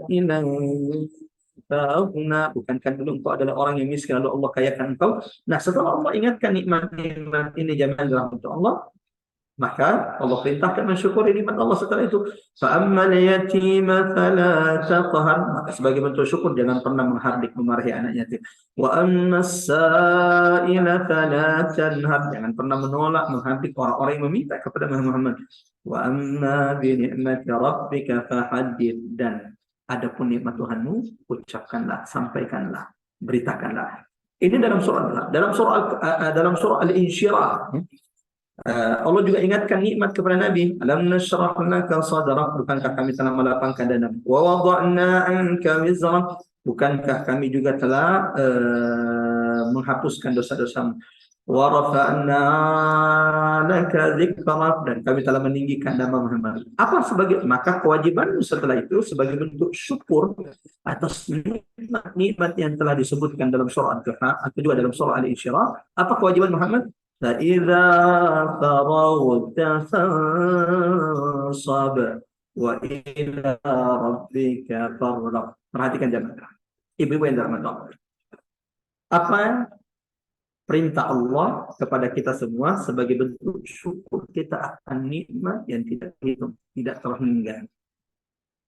'ailan fa'aghna. Bukankah dulu engkau adalah orang yang miskin lalu Allah kayakan engkau? Nah, setelah Allah ingatkan nikmat-nikmat ini jamaah rahmat Allah, maka Allah perintahkan mensyukuri nikmat Allah setelah itu. Fa'ammal yatima fala taqhar. Maka sebagai bentuk syukur jangan pernah menghardik memarahi anak yatim. Wa ammas sa'ila fala tanhar. Jangan pernah menolak menghardik orang-orang yang meminta kepada Muhammad. Wa amma bi ni'mati rabbika fahaddith. Dan adapun nikmat Tuhanmu, ucapkanlah, sampaikanlah, beritakanlah. Ini dalam surah Al-Insyirah. Allah juga ingatkan nikmat kepada Nabi. Alam nashrah laka sadrak. Bukankah kami telah melapangkan dadamu? Wa wada'na 'anka wizrak. Bukankah kami juga telah menghapuskan dosa-dosamu? Wa rafa'na laka dzikrak. Dan kami telah meninggikan nama Muhammad. Apa maka kewajibanmu setelah itu sebagai bentuk syukur atas nikmat yang telah disebutkan dalam surah Al-Duha, kedua dalam surah Al-Insyirah. Apa kewajiban Muhammad? فَإِذَا فَرَغْتَ فَانصَبْ وَإِلَى رَبِّكَ فَارْغَب. Perhatikan jemaah. Ibu-ibu yang dirahmati Allah. Apa perintah Allah kepada kita semua sebagai bentuk syukur kita akan nikmat yang tidak terhitung, tidak terhingga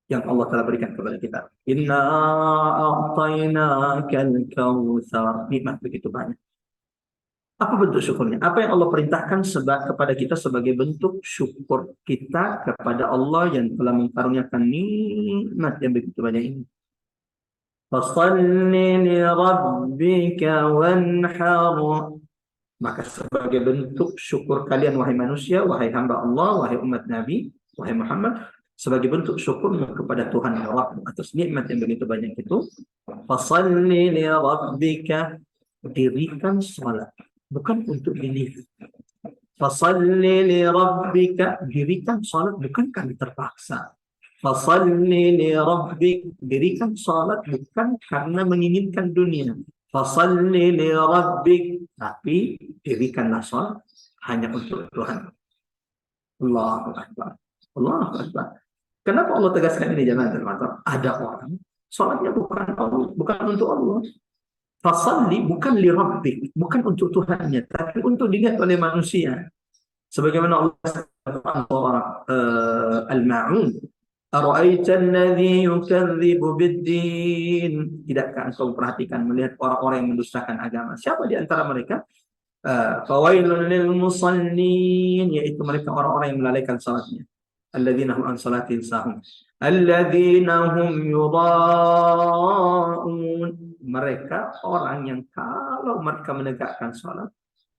yang Allah telah berikan kepada kita. Inna a'tainakal kautsar. Nikmat begitu banyak. Apa bentuk syukurnya? Apa yang Allah perintahkan kepada kita sebagai bentuk syukur kita kepada Allah yang telah mengaruniakan nikmat yang begitu banyak ini. Fasalli li rabbika wanhar. Maka sebagai bentuk syukur kalian wahai manusia, wahai hamba Allah, wahai umat Nabi, wahai Muhammad, sebagai bentuk syukurmu kepada Tuhan ya Rabb atas nikmat yang begitu banyak itu, fasalli li rabbika, dirikan salat, bukan untuk dilihat. Fasalli li rabbika, dirikan salat bukan karena terpaksa. Fasalli li rabbik, dirikan salat bukan karena menginginkan dunia. Fasalli li rabbik, tapi dirikanlah salat hanya untuk Tuhan. Allahu Akbar. Allahu Akbar. Kenapa Allah tegaskan ini jemaah terhormat? Ada orang salatnya bukan Allah, bukan untuk Allah. Fasalli bukan li rabbik, bukan untuk Tuhannya, tapi untuk dilihat oleh manusia. Sebagaimana Allah Al-Ma'un, ara'aita alladhi yukadzibu bid-din. Tidakkah engkau perhatikan melihat orang-orang yang mendustakan agama? Siapa di antara mereka? Fawailun lil musallin, yaitu mereka orang-orang yang melalaikan salatnya. Alladzina hum an salatin sahun. Alladzina hum yura'un. Mereka orang yang kalau mereka menegakkan salat,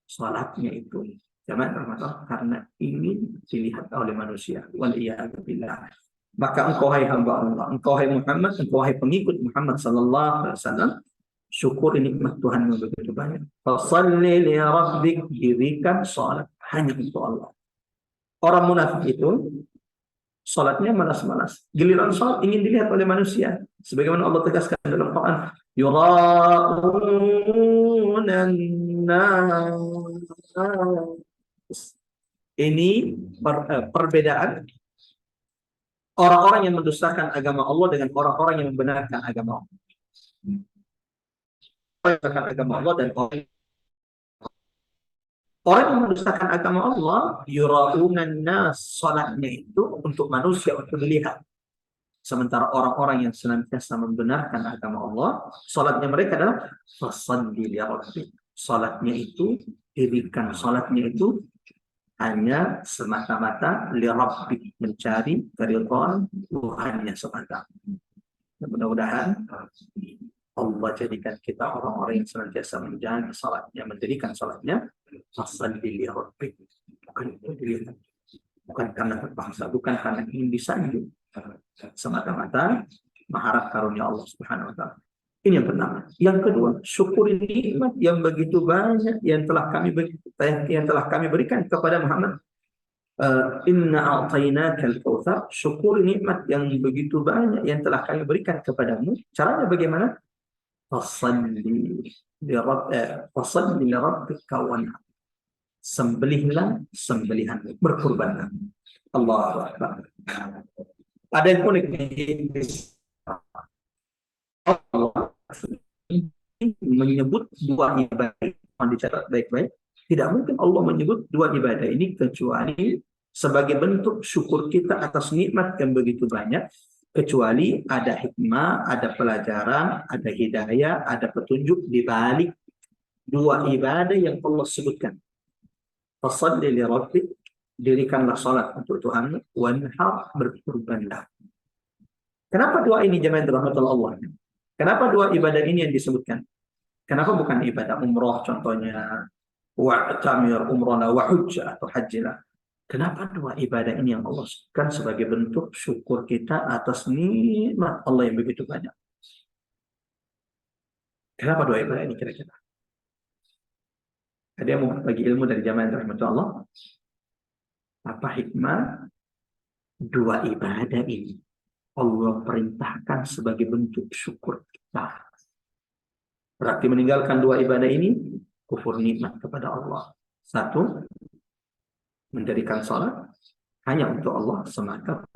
salatnya itu jangan termasuk karena ingin dilihat oleh manusia. Waliyahillah. Maka engkau hai hamba Allah, engkau hai Muhammad, engkau hai pengikut Muhammad sallallahu alaihi wasallam, syukur nikmat Tuhan yang begitu banyak. Fasalli li rabbik, dirikan salat hanya untuk Allah. Orang munafik itu salatnya malas-malas. Giliran salat ingin dilihat oleh manusia. Sebagaimana Allah tegaskan dalam Quran, yura'unan nas. Ini perbedaan orang-orang yang mendustakan agama Allah dengan orang-orang yang membenarkan agama Allah. Agama Allah dan orang yang mendustakan agama Allah, yura'unan nas, salatnya itu untuk manusia, untuk dilihat. Sementara orang-orang yang senantiasa membenarkan agama Allah, salatnya mereka adalah fasalli li rabbik. Salatnya itu, dirikan salatnya itu hanya semata-mata li rabbik, mencari keridhaan Tuhannya semata. Mudah-mudahan Allah jadikan kita orang-orang yang senantiasa menjaga salatnya, mendirikan salatnya fasalli li rabbik, bukan untuk dilihat, bukan karena terpaksa, bukan karena ingin disanjung, semata-mata mengharap karunia Allah Subhanahu wa taala. Ini yang pertama. Yang kedua, syukuri nikmat yang begitu banyak yang telah kami berikan kepada Muhammad. Inna a'tainakal kautsar, syukuri nikmat yang begitu banyak yang telah kami berikan kepadamu. Caranya bagaimana? Fasalli li rabbika wanhar. Sembelihlah sembelihan, berkurbanlah. Allahu Akbar. Ada yang unik nih. Allah menyebut dua ibadah, dicatat baik-baik. Tidak mungkin Allah menyebut dua ibadah ini kecuali sebagai bentuk syukur kita atas nikmat yang begitu banyak, kecuali ada hikmah, ada pelajaran, ada hidayah, ada petunjuk di balik dua ibadah yang Allah sebutkan. Fasalli li rabbik, dirikanlah salat untuk Tuhan, wanhar, berkurbanlah. Kenapa dua ini jemaah rahmatullah Allah? Kenapa dua ibadah ini yang disebutkan? Kenapa bukan ibadah umroh contohnya, wa'tamir umrana wa hujjah atau hajilah? Kenapa dua ibadah ini yang Allah sebutkan sebagai bentuk syukur kita atas nikmat Allah yang begitu banyak? Kenapa dua ibadah ini kira-kira? Ada yang mau bagi ilmu dari jamaah rahmatullah Allah? Apa hikmah dua ibadah ini Allah perintahkan sebagai bentuk syukur kita? Berarti meninggalkan dua ibadah ini kufur nikmat kepada Allah. Satu, mendirikan salat hanya untuk Allah semata.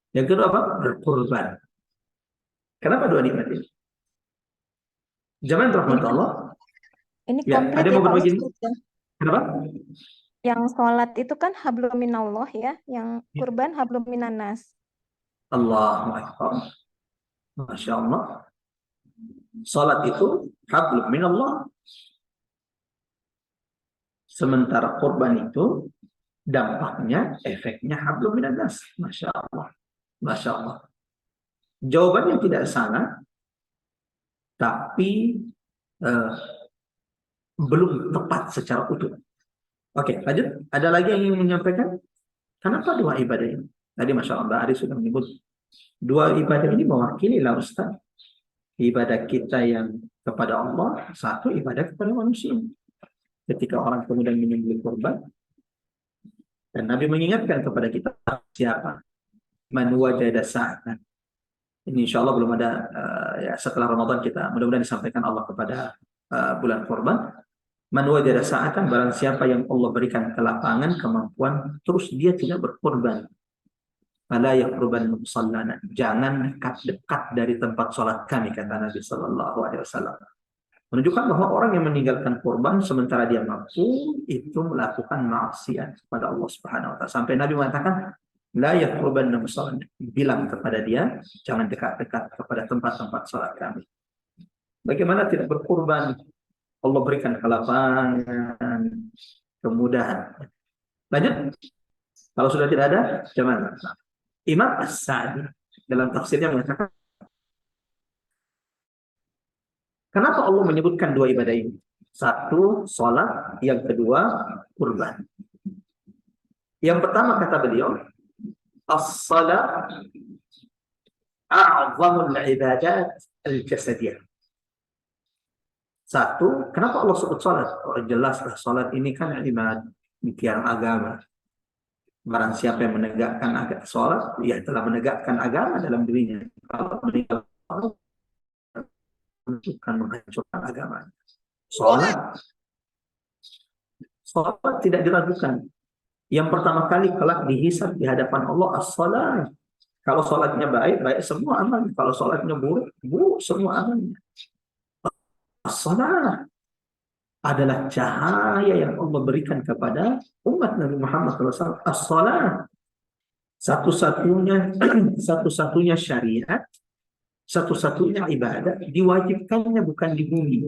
Yang kedua apa? Berkorban. Kenapa dua nikmat ini? Jamaah rahmatullah Allah. Ini Ya, komplit ada ya mau Pak berbagi? Ustaz ya. Kenapa? Yang sholat itu kan hablum minallah ya, yang kurban hablum minanas. Allahu Akbar. Masya Allah. Salat itu hablum minallah. Sementara korban itu dampaknya, efeknya hablum minanas. Masya Allah. Masya Allah. Jawabannya tidak salah, tapi belum tepat secara utuh. Oke, lanjut. Ada lagi yang ingin menyampaikan? Kenapa dua ibadah ini? Tadi Masya Allah Mbak Ari sudah menyebut dua ibadah ini mewakili lah Ustaz. Ibadah kita yang kepada Allah, satu ibadah kepada manusia. Ketika orang kemudian menyembelih kurban, dan Nabi mengingatkan kepada kita siapa? Man wajada sa'atan. Ini insya Allah belum ada ya setelah Ramadan kita mudah-mudahan disampaikan Allah kepada bulan kurban. Man wajada sa'atan, barang siapa yang Allah berikan kelapangan, kemampuan, terus dia tidak berkorban. Fala yaqruban musallana. Jangan dekat-dekat dari tempat sholat kami, kata Nabi Sallallahu Alaihi Wasallam. Menunjukkan bahwa orang yang meninggalkan korban sementara dia mampu itu melakukan maksiat kepada Allah Subhanahu Wa Taala. Sampai Nabi mengatakan, la yaqruban musallana. Bilang kepada dia, jangan dekat-dekat kepada tempat-tempat sholat kami. Bagaimana tidak berkorban? Allah berikan kelapangan, kemudahan. Lanjut. Kalau sudah tidak ada, jangan. Imam As-Sa'di dalam tafsirnya mengatakan, kenapa Allah menyebutkan dua ibadah ini? Satu, sholat. Yang kedua, kurban. Yang pertama kata beliau, as-salat a'zamul ibadat al-jasadiyah. Satu, kenapa Allah sebut sholat? Oh, jelaslah sholat ini kan ibadah, tiang agama. Barang siapa yang menegakkan sholat, ia telah menegakkan agama dalam dirinya. Kalau meninggalkan sholat, bukan menghancurkan agama. Sholat tidak diragukan. Yang pertama kali kelak dihisab di hadapan Allah as-salat. Kalau sholatnya baik, baik semua amal. Kalau sholatnya buruk, buruk semua amalnya. As-salat adalah cahaya yang Allah berikan kepada umat Nabi Muhammad SAW. As-salat satu-satunya syariat, satu-satunya ibadah diwajibkannya bukan di bumi.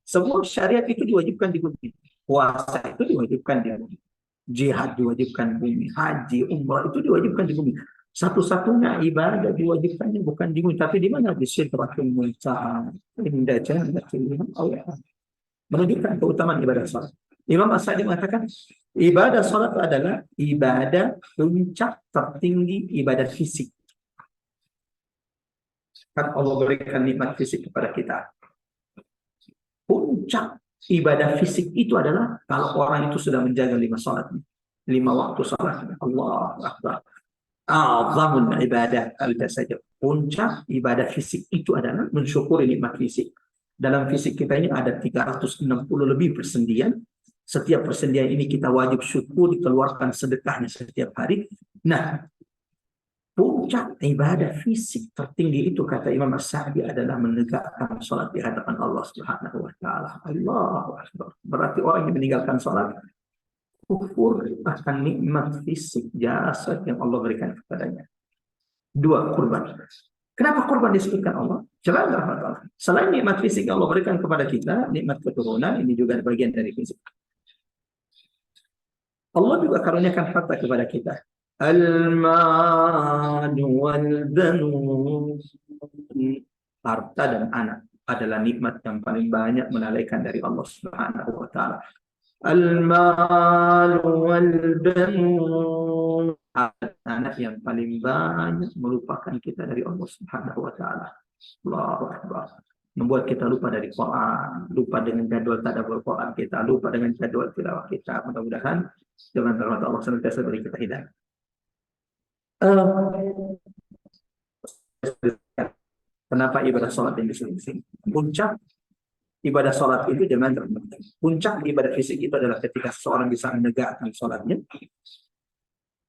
Semua syariat itu diwajibkan di bumi. Puasa itu diwajibkan di bumi. Jihad diwajibkan di bumi. Haji, umrah itu diwajibkan di bumi. Satu-satunya ibadah diwajibkannya bukan di bumi, tapi di mana? Di Sidratul Muntaha, inda Jannatul Allah. Menunjukkan keutamaan ibadah salat. Imam As-Sa'di mengatakan, ibadah salat adalah ibadah puncak tertinggi ibadah fisik. Kan Allah berikan nikmat fisik kepada kita. Puncak ibadah fisik itu adalah kalau orang itu sudah menjaga 5 salat, 5 waktu salat. Allahu Akbar. A'zamul ibadah al-jasad. Puncak ibadah fisik itu adalah mensyukuri nikmat fisik. Dalam fisik kita ini ada 360 lebih persendian. Setiap persendian ini kita wajib syukur, dikeluarkan sedekahnya setiap hari. Nah, puncak ibadah fisik tertinggi itu kata Imam As-Sa'di adalah menegakkan sholat di hadapan Allah Subhanahu Wa Taala. Allahu Akbar. Berarti orang yang meninggalkan sholat kufur akan nikmat fisik jasad yang Allah berikan kepadanya. 2, kurban. Kenapa kurban disebutkan Allah? Coba rahmat Allah. Selain nikmat fisik yang Allah berikan kepada kita, nikmat keturunan ini juga bagian dari fisik. Allah juga karuniakan harta kepada kita. Al-mal wal banun. Harta dan anak adalah nikmat yang paling banyak menalaikan dari Allah Subhanahu Wa Taala. Al-mal wal banun, anak yang paling banyak melupakan kita dari Allah Subhanahu Wa Taala. Allahu Akbar. Membuat kita lupa dari Quran, lupa dengan jadwal tadabbur Quran kita, lupa dengan jadwal tilawah kita. Mudah-mudahan dengan rahmat Allah senantiasa beri kita hidayah. Kenapa ibadah sholat yang disini? Puncak ibadah sholat itu jangan terpenting. Puncak ibadah fisik itu adalah ketika seseorang bisa menegakkan sholatnya.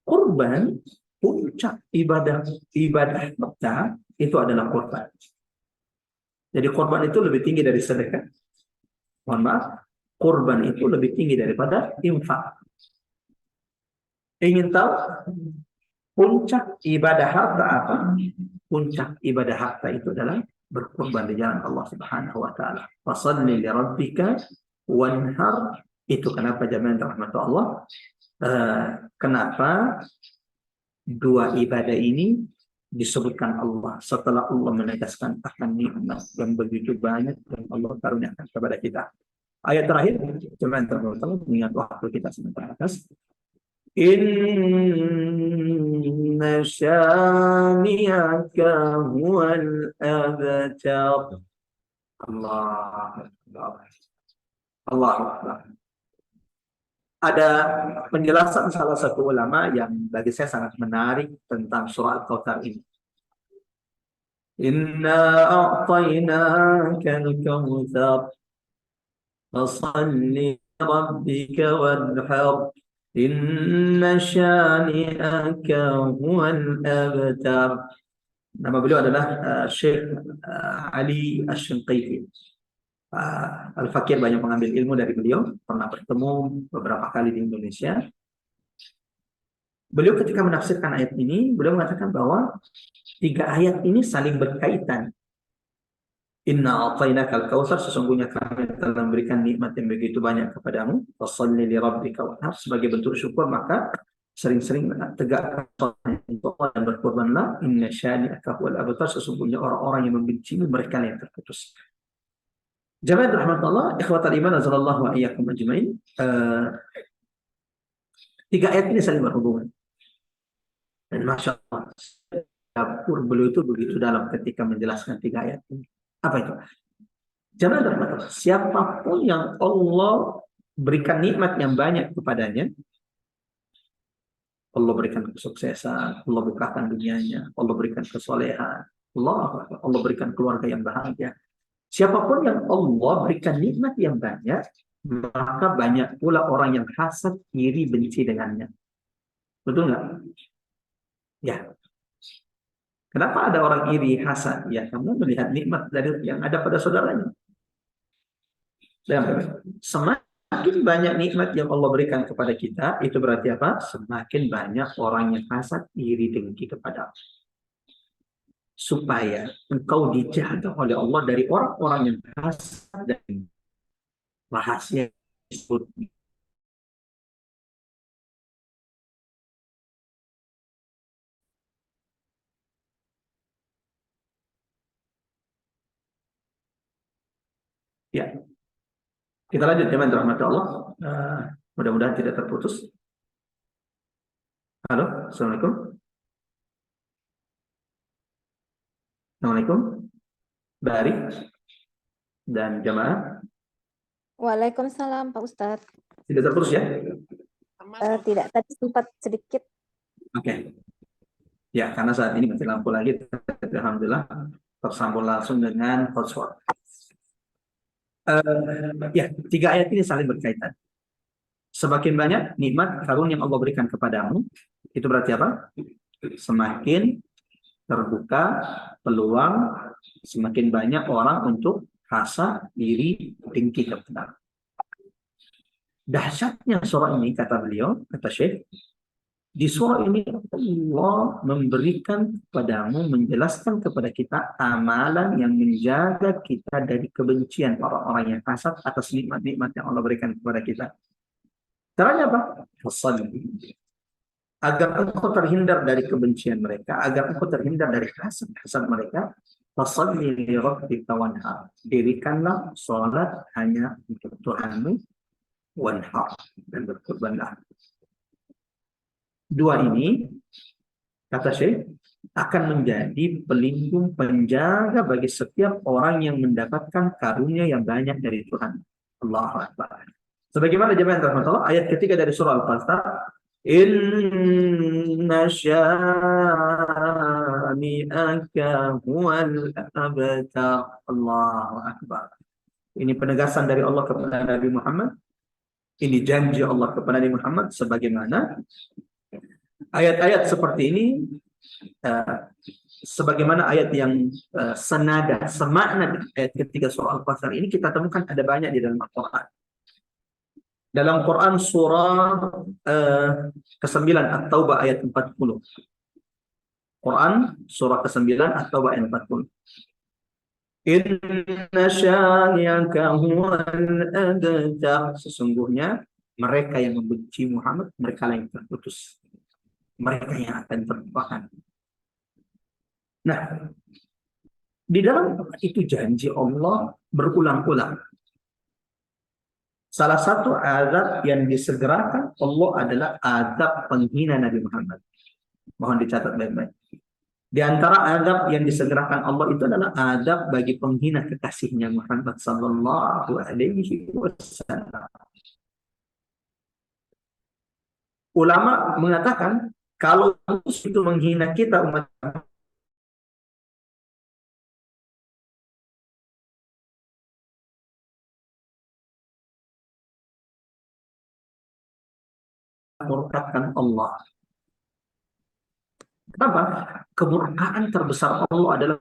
Kurban, puncak ibadah kita itu adalah kurban. Jadi kurban itu lebih tinggi dari sedekah. Mohon maaf, kurban itu lebih tinggi daripada infak. Ingin tahu puncak ibadah harta apa? Puncak ibadah harta itu adalah berkorban di jalan Allah Subhanahu Wa Taala. Fashalli li rabbika wanhar. Itu kenapa jamaah rahmat Allah. Kenapa dua ibadah ini disebutkan Allah setelah Allah menegaskan akan nikmat yang begitu banyak yang Allah karuniakan kepada kita. Ayat terakhir, jemaah rahmat Allah, mengingat waktu kita sebentar atas. Inna syani'aka huwal abtar. Allah Akbar. Allah Akbar. Ada penjelasan salah satu ulama yang bagi saya sangat menarik tentang surah Al-Kautsar ini. Inna a'tainaka al-kautsar fasalli rabbika wanhar inna syani'aka huwal abtar. Nama beliau adalah Syekh Ali Asy-Syanqiti. Al-Fakir banyak mengambil ilmu dari beliau, pernah bertemu beberapa kali di Indonesia. Beliau ketika menafsirkan ayat ini, beliau mengatakan bahwa 3 ayat ini saling berkaitan. Inna a'tainakal kautsar, sesungguhnya kami telah memberikan nikmat yang begitu banyak kepadamu. Fashalli li rabbika wanhar, sebagai bentuk syukur maka sering-sering tegakkan salat untuk Allah dan berkorbanlah. Inna syani'aka huwal abtar, sesungguhnya orang-orang yang membencimu mereka yang terputus. Jamaah rahmatullah, ikhwatal iman azallahu wa iyyakum ajmain. 3 ayat ini saling berhubungan. Dan Masya Allah, dapur beliau itu begitu dalam ketika menjelaskan 3 ayat ini. Apa itu? Jamaah rahmatullah, siapapun yang Allah berikan nikmat yang banyak kepadanya, Allah berikan kesuksesan, Allah bukakan dunianya, Allah berikan kesolehan, Allah berikan keluarga yang bahagia. Siapapun yang Allah berikan nikmat yang banyak, maka banyak pula orang yang hasad, iri, benci dengannya. Betul nggak? Ya. Kenapa ada orang iri, hasad? Ya, karena melihat nikmat dari yang ada pada saudaranya. Dan semakin banyak nikmat yang Allah berikan kepada kita, itu berarti apa? Semakin banyak orang yang hasad, iri, dengki kepada Allah. Supaya engkau dijaga oleh Allah dari orang-orang yang hasad dan rahasia disebut. Ya, kita lanjut teman rahmat Allah. Mudah-mudahan tidak terputus. Halo, assalamualaikum. Assalamualaikum, Bari dan jamaah. Waalaikumsalam Pak Ustadz. Tidak terputus ya? Tidak, tadi sempat sedikit. Oke. Ya, karena saat ini mati lampu lagi, alhamdulillah tersambung langsung dengan hotspot. Ya, 3 ayat ini saling berkaitan. Semakin banyak nikmat karunia yang Allah berikan kepadamu, itu berarti apa? Semakin terbuka peluang, semakin banyak orang untuk hasad, iri, dengki kepada. Dahsyatnya surah ini, kata beliau, kata Syekh, di surah ini Allah memberikan kepadamu, menjelaskan kepada kita amalan yang menjaga kita dari kebencian orang-orang yang hasad atas nikmat-nikmat yang Allah berikan kepada kita. Caranya apa? Agar engkau terhindar dari kebencian mereka, agar engkau terhindar dari hasad mereka, fasalli li rabbika wanhar, dirikanlah salat hanya untuk Tuhanmu, wanhar, dan berkurbanlah. 2 ini, kata Syekh, akan menjadi pelindung penjaga bagi setiap orang yang mendapatkan karunia yang banyak dari Tuhan. Allahu Akbar. Sebagaimana jemaah rahmatullah, ayat ketiga dari surah Al-Fatihah, inna syani'aka huwal abtar. Allahu Akbar. Ini penegasan dari Allah kepada Nabi Muhammad. Ini janji Allah kepada Nabi Muhammad, sebagaimana ayat-ayat seperti ini, sebagaimana ayat yang senada, semakna ayat ketiga surah Al-Fatihah ini kita temukan ada banyak di dalam Al-Quran. Dalam Quran surah ke-9 At-Taubah ayat 40. Quran surah ke-9 At-Taubah ayat 40. Inna syani'aka huwal abtar. Sesungguhnya mereka yang membenci Muhammad, mereka yang terputus. Mereka yang akan terlupakan. Nah, di dalam itu janji Allah berulang-ulang. Salah satu azab yang disegerakan Allah adalah azab penghina Nabi Muhammad. Mohon dicatat baik-baik. Di antara azab yang disegerakan Allah itu adalah azab bagi penghina kekasihnya Muhammad sallallahu alaihi wasallam. Ulama mengatakan kalau musuh itu menghina kita umat murkakan Allah. Kenapa? Kemurkaan terbesar Allah adalah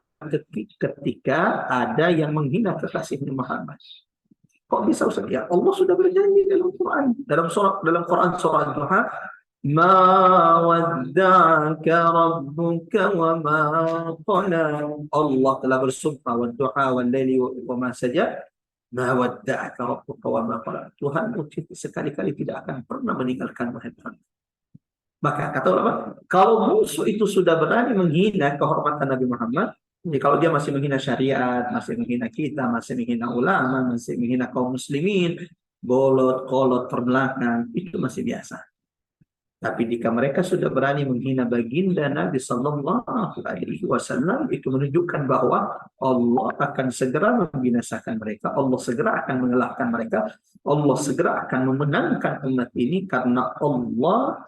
ketika ada yang menghina kekasihnya Muhammad. Kok bisa Ustaz? Ya Allah sudah berjanji dalam Quran. Dalam Quran surah Al-Duha, "Ma wadda'aka rabbuka wa ma qala." Allah telah bersumpah wa duha wal laili wa ma saja. Ma wadda'aka rabbuka wa ma qala. Tuhan sekali-kali tidak akan pernah meninggalkan Muhammad. Maka kata ulama, kalau musuh itu sudah berani menghina kehormatan Nabi Muhammad, jadi kalau dia masih menghina syariat, masih menghina kita, masih menghina ulama, masih menghina kaum muslimin, golot-kolot terbelakang, itu masih biasa. Tapi jika mereka sudah berani menghina baginda Nabi Sallallahu Alaihi Wasallam, itu menunjukkan bahwa Allah akan segera membinasakan mereka, Allah segera akan mengalahkan mereka, Allah segera akan memenangkan umat ini karena Allah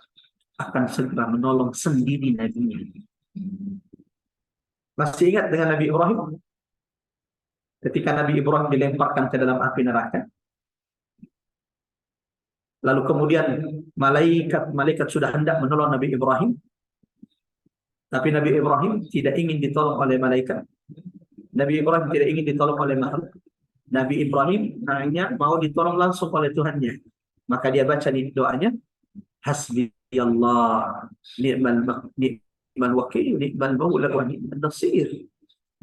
akan segera menolong sendiri Nabi-Nya. Masih ingat dengan Nabi Ibrahim? Ketika Nabi Ibrahim dilemparkan ke dalam api neraka. Lalu kemudian malaikat sudah hendak menolong Nabi Ibrahim. Tapi Nabi Ibrahim tidak ingin ditolong oleh malaikat. Nabi Ibrahim tidak ingin ditolong oleh makhluk. Nabi Ibrahim hanya mau ditolong langsung oleh Tuhannya. Maka dia baca di doanya, Hasbi Allah, ni'mal wakil, ni'mal maula wa ni'mal nasir.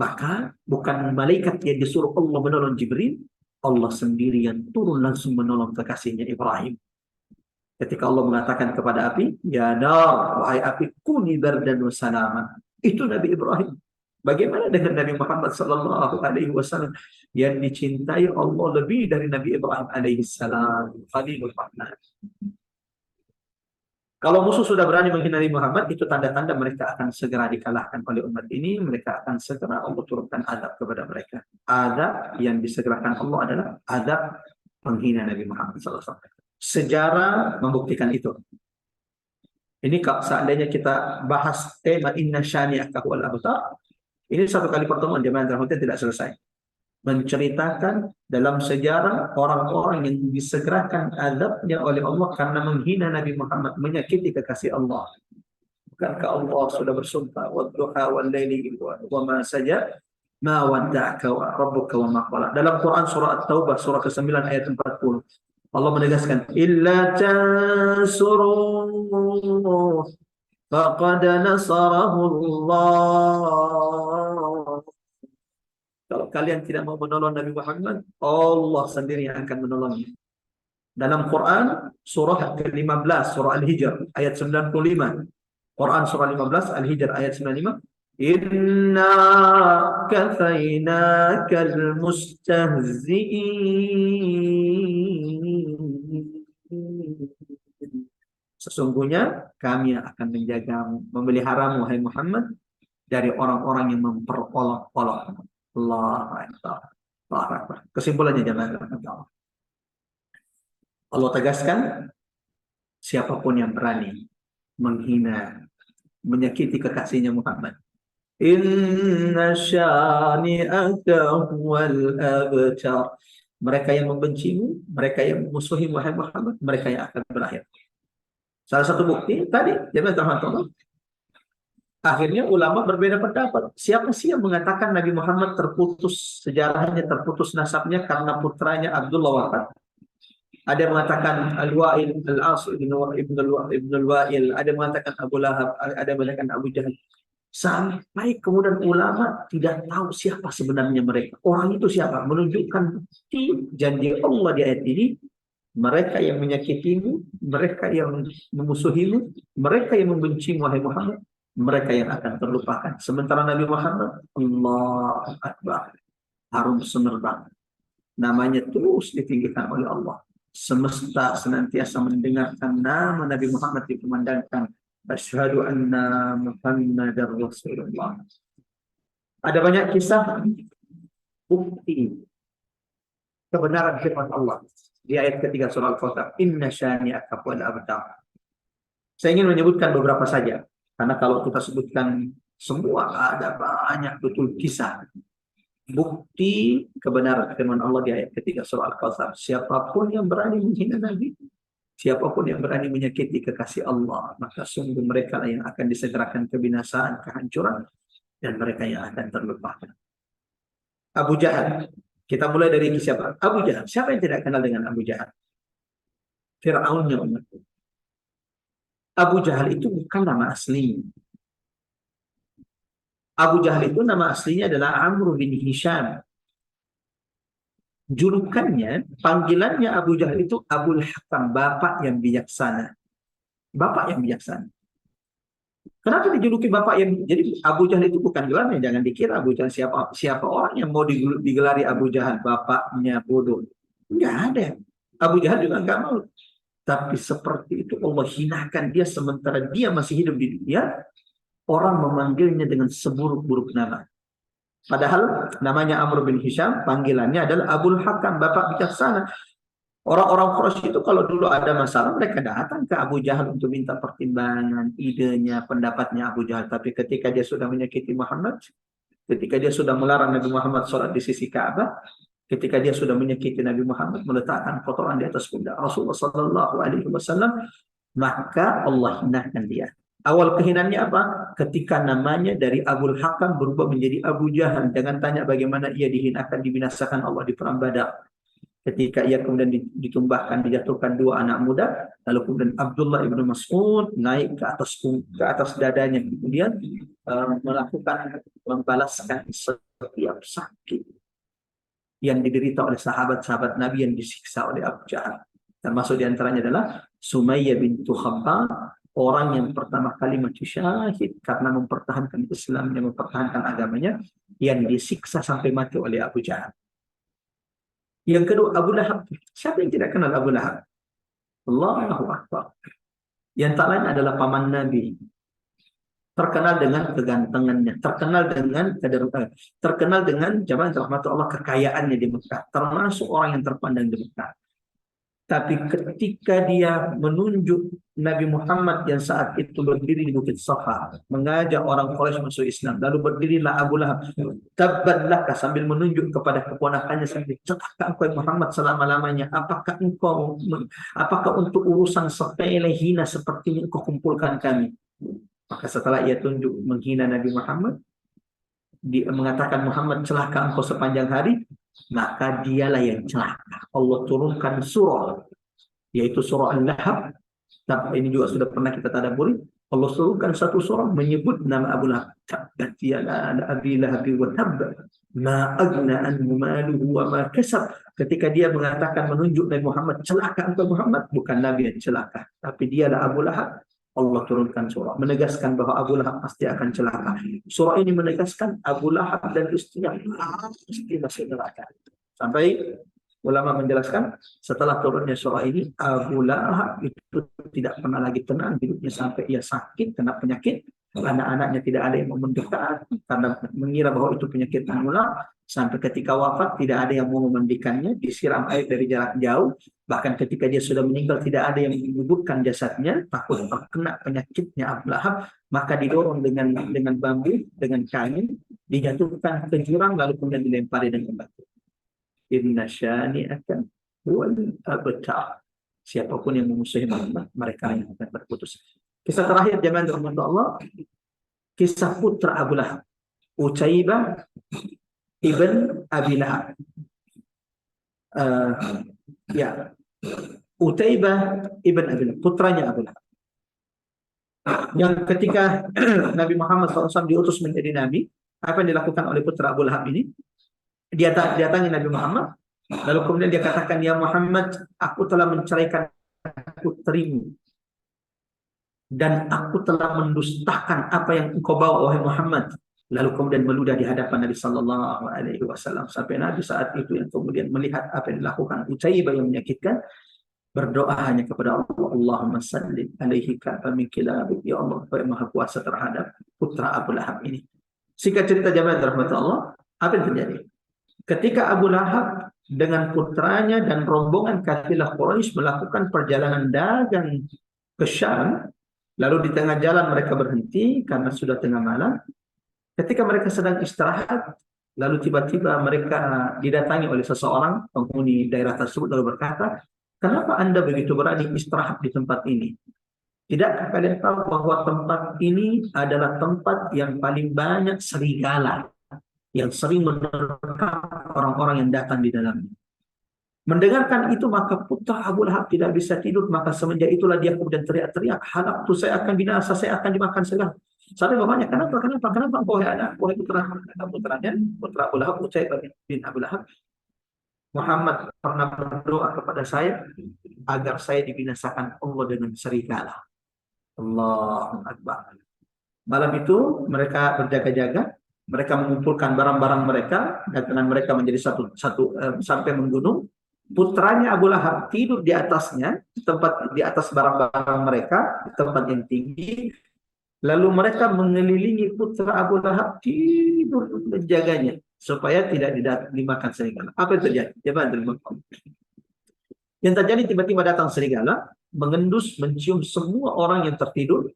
Maka bukan malaikat yang disuruh Allah menolong Jibril, Allah sendiri yang turun langsung menolong kekasihnya Ibrahim. Ketika Allah mengatakan kepada api, ya nar, wahai api, kuni bardan wa salaman. Itu Nabi Ibrahim. Bagaimana dengan Nabi Muhammad sallallahu alaihi wasallam yang dicintai Allah lebih dari Nabi Ibrahim alaihi salam, Khalilur Rahman. Kalau musuh sudah berani menghina Nabi Muhammad, itu tanda-tanda mereka akan segera dikalahkan oleh umat ini. Mereka akan segera Allah turunkan azab kepada mereka. Azab yang disegerakan Allah adalah azab menghina Nabi Muhammad SAW. Sejarah membuktikan itu. Ini seandainya kita bahas tema Inna syani'aka huwal abtar, ini satu kali pertemuan jemaah rahmatan tidak selesai. Menceritakan dalam sejarah orang-orang yang disegerakan azabnya oleh Allah karena menghina Nabi Muhammad, menyakiti kekasih Allah. Bukankah Allah sudah bersumpah, "Wadduha wal laili wa ma saja, ma wadda'aka rabbuka wa ma qala." Dalam Quran surah At-Taubah surah ke-9 ayat 40. Allah menegaskan, "Illa tansuruhu faqad nasarahu Allah." Kalau kalian tidak mau menolong Nabi Muhammad, Allah sendiri yang akan menolongnya. Dalam Quran, surah ke-15, surah Al-Hijr, ayat 95. Quran surah 15, Al-Hijr, ayat 95. Inna kathainakal mustahzi'in. Sesungguhnya kami akan menjagamu, memeliharamu, wahai Muhammad, dari orang-orang yang memperolok-olok. Allah Akbar. Allah Akbar. Kesimpulannya jemaah Allah. Allah tegaskan, siapapun yang berani menghina, menyakiti kekasihnya Muhammad, inna syani'aka huwal abtar. Mereka yang membencimu, mereka yang memusuhi wahai Muhammad, mereka yang akan berakhir. Salah satu bukti tadi, jemaah Allah. Akhirnya ulama berbeda pendapat. Siapa sih yang mengatakan Nabi Muhammad terputus sejarahnya, terputus nasabnya karena putranya Abdullah wafat? Ada yang mengatakan Al-Wa'il, Al-As ibn Al-Wa'il, ada yang mengatakan Abu Lahab, ada yang mengatakan Abu Jahal. Sampai kemudian ulama tidak tahu siapa sebenarnya mereka. Orang itu siapa? Menunjukkan janji Allah di ayat ini. Mereka yang menyakitimu, mereka yang memusuhimu, mereka yang membencimu wahai Muhammad, mereka yang akan terlupakan. Sementara Nabi Muhammad, Allahu Akbar, harum semerbak, namanya terus ditinggikan oleh Allah. semesta senantiasa mendengarkan nama Nabi Muhammad dikumandangkan, asyhadu anna Muhammadar Rasulullah. Ada banyak kisah bukti kebenaran firman Allah di ayat ketiga surah Al-Fatihah, inna syani'aka huwal abtar. Saya ingin menyebutkan beberapa saja, karena kalau kita sebutkan semua ada banyak betul kisah bukti kebenaran firman Allah di ayat ketiga surah Al-Kautsar. Siapapun yang berani menghina Nabi, siapapun yang berani menyakiti kekasih Allah, maka sungguh mereka lah yang akan disegerakan kebinasaan, kehancuran, dan mereka yang akan terlupakan. Abu Jahal. Kita mulai dari siapa? Abu Jahal. Siapa yang tidak kenal dengan Abu Jahal? Fir'aunnya umat. Abu Jahal itu bukan nama aslinya. Abu Jahal itu nama aslinya adalah Amr bin Hisham. Julukannya, panggilannya Abu Jahal itu Abul Hakam, bapak yang bijaksana. Bapak yang bijaksana. Kenapa dijuluki bapak yang... Jadi Abu Jahal itu bukan gelarnya, jangan dikira Abu Jahal siapa orang yang mau digelari Abu Jahal, bapaknya bodoh. Enggak ada. Abu Jahal juga enggak mau. Tapi seperti itu Allah hinakan dia sementara dia masih hidup di dunia. Orang memanggilnya dengan seburuk-buruk nama. Padahal namanya Amr bin Hisham, panggilannya adalah Abul Hakam, bapak bijaksana. Orang-orang Quraisy itu kalau dulu ada masalah, mereka datang ke Abu Jahal untuk minta pertimbangan, idenya, pendapatnya Abu Jahal. Tapi ketika dia sudah menyakiti Muhammad, ketika dia sudah melarang Nabi Muhammad sholat di sisi Ka'bah, ketika dia sudah menyakiti Nabi Muhammad, meletakkan kotoran di atas pundak Rasulullah SAW, maka Allah hinakan dia. Awal kehinannya apa? Ketika namanya dari Abul Hakam berubah menjadi Abu Jahal. Jangan tanya bagaimana ia dihinakan, dibinasakan Allah di perang Badar. Ketika ia kemudian ditumbahkan, dijatuhkan dua anak muda, lalu kemudian Abdullah ibnu Mas'ud naik ke atas dadanya, kemudian membalaskan setiap sakit yang diderita oleh sahabat-sahabat Nabi yang disiksa oleh Abu Jahal. Termasuk diantaranya adalah Sumayyah bintu Khabbab, orang yang pertama kali mati syahid karena mempertahankan Islamnya, mempertahankan agamanya, yang disiksa sampai mati oleh Abu Jahal. Yang kedua, Abu Lahab. Siapa yang tidak kenal Abu Lahab? Allahu Akbar. Yang tak lain adalah paman Nabi. Terkenal dengan kegantengannya, terkenal dengan jamaah rahmatullah Allah, kekayaannya di Mekah, termasuk orang yang terpandang di Mekah. Tapi ketika dia menunjuk Nabi Muhammad yang saat itu berdiri di Bukit Safa, mengajak orang Quraisy masuk Islam, lalu berdirilah Abu Lahab, tabban laka, sambil menunjuk kepada keponakannya sendiri, celaka engkau Muhammad selama-lamanya, apakah untuk urusan sepele hina seperti ini engkau kumpulkan kami? Maka setelah ia tunjuk menghina Nabi Muhammad, dia mengatakan Muhammad celaka engkau sepanjang hari, maka dialah yang celaka. Allah turunkan surah, yaitu surah Al-Lahab. Tapi ini juga sudah pernah kita tadabburi. Allah turunkan satu surah menyebut nama Abu Lahab. Tabbat yada Abi Lahab wa tabb, ma aghna anhu maluhu wa ma kasab. Ketika dia mengatakan menunjuk Nabi Muhammad, celaka engkau Muhammad, bukan Nabi yang celaka, tapi dialah Abu Lahab. Allah turunkan surah menegaskan bahwa Abu Lahab pasti akan celaka. Surah ini menegaskan Abu Lahab dan istrinya pasti masuk neraka. Sampai ulama menjelaskan setelah turunnya surah ini, Abu Lahab itu tidak pernah lagi tenang hidupnya sampai ia sakit, kena penyakit. Anak-anaknya tidak ada yang mau mendekat karena mengira bahwa itu penyakit menular. Sampai ketika wafat tidak ada yang mau memandikannya, disiram air dari jarak jauh. Bahkan ketika dia sudah meninggal tidak ada yang menguburkan jasadnya, takut terkena penyakitnya Abu Lahab, maka didorong dengan bambu, dengan kain, dijatuhkan ke jurang lalu kemudian dilempari dengan batu. Inna syani'aka huwal abtar. Siapapun yang memusuhi Muhammad, mereka yang akan berputus. Kisah terakhir jemaah rahmat Allah, kisah putra Abu Lahab, Utaibah ibn Abi Lahab. Utaibah ibn Abi Lahab, putranya Abu Lahab. Yang ketika Nabi Muhammad SAW diutus menjadi nabi, apa yang dilakukan oleh putra Abu Lahab ini? Dia datangi Nabi Muhammad, lalu kemudian dia katakan, ya Muhammad, aku telah menceraikan putrimu, dan aku telah mendustakan apa yang engkau bawa wahai Muhammad. Lalu kemudian meludah di hadapan Nabi Sallallahu Alaihi Wasallam, sampai Nabi saat itu yang kemudian melihat apa yang dilakukan Utaibah yang menyakitkan, berdoa hanya kepada Allah, Allahumma salli alaihi ka'fa min kilabik, ya Allah, Kau yang maha kuasa terhadap putra Abu Lahab ini. Singkat cerita jamaah rahmat Allah, apa yang terjadi? Ketika Abu Lahab dengan putranya dan rombongan kafilah Quraisy melakukan perjalanan dagang ke Syam, lalu di tengah jalan mereka berhenti karena sudah tengah malam. Ketika mereka sedang istirahat, lalu tiba-tiba mereka didatangi oleh seseorang penghuni daerah tersebut lalu berkata, "Kenapa Anda begitu berani istirahat di tempat ini? Tidakkah kalian tahu bahwa tempat ini adalah tempat yang paling banyak serigala yang sering menerkam orang-orang yang datang di dalamnya?" Mendengarkan itu maka putra Abu Lahab tidak bisa tidur, maka semenjak itulah dia kemudian teriak-teriak, "Halaktu, saya akan binasa, saya akan dimakan serigala." Sampai bapaknya, kenapa engkau ada? Wahai putranya, putra Abu Lahab, Utsaibah bin Abu Lahab, Muhammad pernah berdoa kepada saya agar saya dibinasakan Allah dengan serigala. Allahu Akbar. Malam itu mereka berjaga-jaga, mereka mengumpulkan barang-barang mereka, dagangan mereka menjadi satu sampai menggunung. Putranya Abu Lahab tidur di atasnya, di atas barang-barang mereka, di tempat yang tinggi. Lalu mereka mengelilingi putra Abu Lahab, tidur menjaganya supaya tidak dimakan serigala. Apa yang terjadi? Yang terjadi tiba-tiba datang serigala, mengendus, mencium semua orang yang tertidur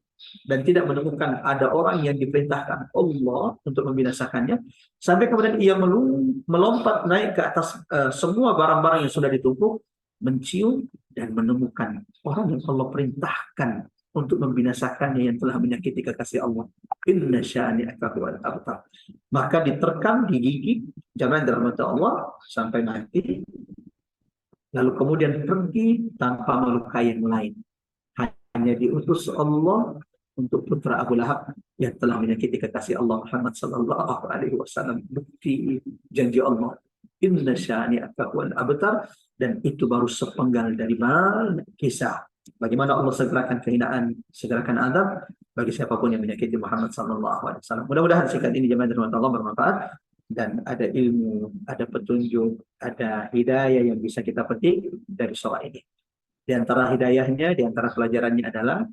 dan tidak menemukan ada orang yang diperintahkan Allah untuk membinasakannya. Sampai kemudian ia melompat naik ke atas semua barang-barang yang sudah ditumpuk, mencium dan menemukan orang yang Allah perintahkan untuk membinasakannya yang telah menyakiti kekasih Allah. Inna syani'aka huwal abtar. Maka diterkam, digigit, jangan dirahmati Allah sampai mati. Lalu kemudian pergi tanpa melukai yang lain. Hanya diutus Allah untuk putra Abu Lahab yang telah menyakiti kekasih Allah Muhammad sallallahu alaihi wasallam. Bukti janji Allah. Inna syani'aka huwal abtar. Dan itu baru sepenggal dari banyak kisah bagaimana Allah segerakan kehinaan, segerakan azab bagi siapapun yang menyakiti Muhammad sallallahu alaihi wasallam. Mudah-mudahan singkat ini jemaah dirahmati Allah bermanfaat dan ada ilmu, ada petunjuk, ada hidayah yang bisa kita petik dari surah ini. Di antara hidayahnya, di antara pelajarannya adalah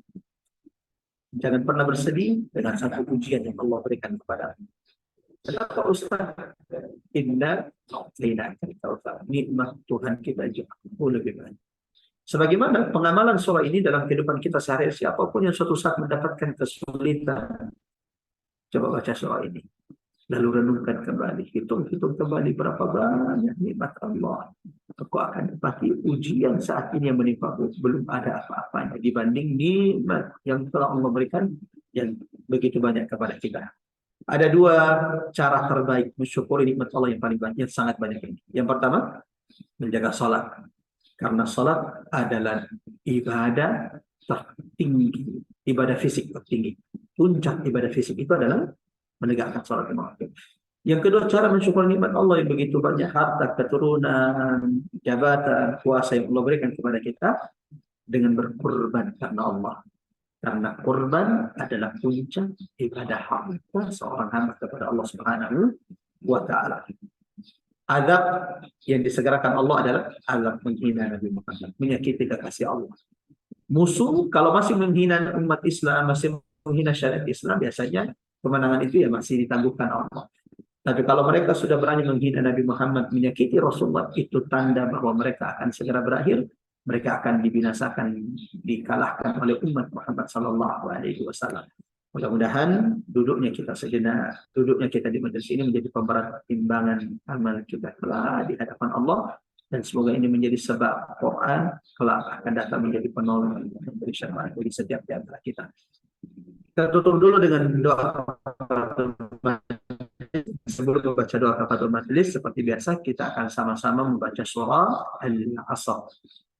jangan pernah bersedih dengan satu ujian yang Allah berikan kepada kita. Kenapa Ustaz? Inna nikmat Tuhan kita jauh lebih banyak. Sebagaimana pengamalan surah ini dalam kehidupan kita sehari-hari, siapapun yang suatu saat mendapatkan kesulitan, coba baca surah ini. Lalu renungkan kembali, hitung-hitung kembali berapa banyak nikmat Allah. Aku akan dapati ujian saat ini yang menimpa belum ada apa-apanya dibanding nikmat yang telah Allah berikan yang begitu banyak kepada kita. Ada dua cara terbaik mensyukuri nikmat Allah yang paling banyak, yang sangat banyak ini. Yang pertama, menjaga salat. Karena salat adalah ibadah tertinggi, ibadah fisik tertinggi. Puncak ibadah fisik itu adalah menegakkan salat lima waktu. Yang kedua, cara mensyukur nikmat Allah yang begitu banyak, harta, keturunan, jabatan, kuasa yang Allah berikan kepada kita dengan berkorban karena Allah. Karena korban adalah puncak ibadah hamba seorang hamba kepada Allah Subhanahu wa Ta'ala. Azab yang disegerakan Allah adalah azab menghina Nabi Muhammad, menyakiti kekasih Allah. Musuh kalau masih menghina umat Islam, masih menghina syariat Islam, biasanya kemenangan itu ya masih ditangguhkan Allah. Tapi kalau mereka sudah berani menghina Nabi Muhammad, menyakiti Rasulullah, itu tanda bahwa mereka akan segera berakhir. Mereka akan dibinasakan, dikalahkan oleh umat Muhammad sallallahu alaihi wasallam. Mudah-mudahan duduknya kita sejenak, duduknya kita di majelis ini menjadi pemberat timbangan amal kita kelak di hadapan Allah, dan semoga ini menjadi sebab Quran kelak akan datang menjadi penolong dan memberi syafaat bagi setiap di antara kita. Kita tutup dulu dengan doa sebelum membaca doa kafaratul majelis. Seperti biasa kita akan sama-sama membaca surah Al-Asr.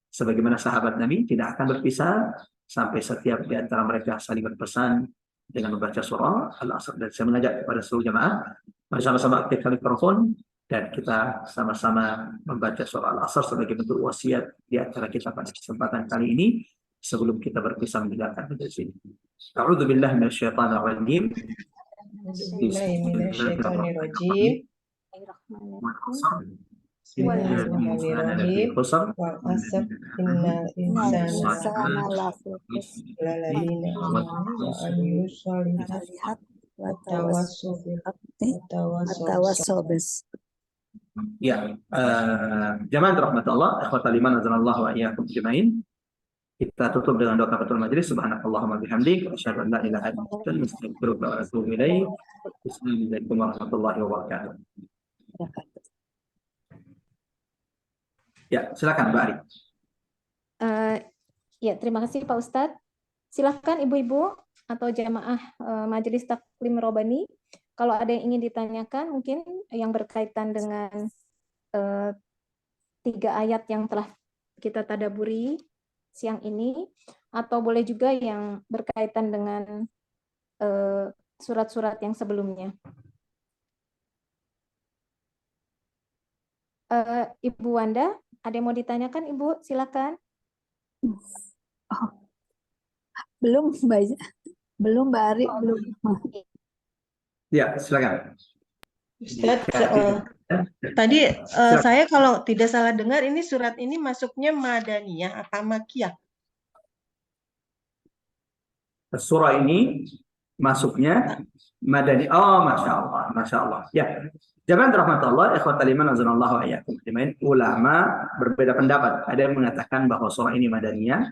Sebagaimana sahabat Nabi tidak akan berpisah sampai setiap di antara mereka saling berpesan dengan membaca surah Al-Asr. Dan saya mengajak kepada seluruh jemaah bersama-sama aktifkan mikrofon dan kita sama-sama membaca surah Al-Asr sebagai bentuk wasiat di antara kita pada kesempatan kali ini sebelum kita berpisah meninggalkan majelis ini. A'udzu billahi minasyaitonir rajim. Bismillahirrahmanirrahim. Bismillahirrahmanirrahim. Wal asr innal insana Insana lafi khusr laladzina amanu wa amilus solihat lihat wa tawassaw bil haqqi wa tawassaw bis watawasobes. Ya, jamaah rahmatullah, ikhwatal iman azanallahu wa iyyakum ajmain. Kita tutup dengan doa kafaratul majelis. Subhanakallahumma bihamdik, asyhadu an la ilaha illa anta, astaghfiruka wa atubu ilaik. Assalamualaikum warahmatullahi wabarakatuh. Ya, silakan Mbak Ari. Ya, terima kasih Pak Ustadz. Silakan ibu-ibu atau jamaah Majelis Taklim Robani, kalau ada yang ingin ditanyakan mungkin yang berkaitan dengan 3 ayat yang telah kita tadaburi siang ini, atau boleh juga yang berkaitan dengan surat-surat yang sebelumnya. Ibu Wanda, ada yang mau ditanyakan Ibu? Silakan. Oh, belum Mbak, belum Mbak Ari, belum. Ya, silakan. Ustadz, tadi saya kalau tidak salah dengar ini surat ini masuknya Madaniyah apa Makkiyah? Surah ini masuknya Madani. Oh, masya Allah, masya Allah. Ya, jangan rahmatullah, ikhwatal iman azanallahu wa iyyakum ajmain. Ulama berbeda pendapat. Ada yang mengatakan bahwa surah ini Madaniyah,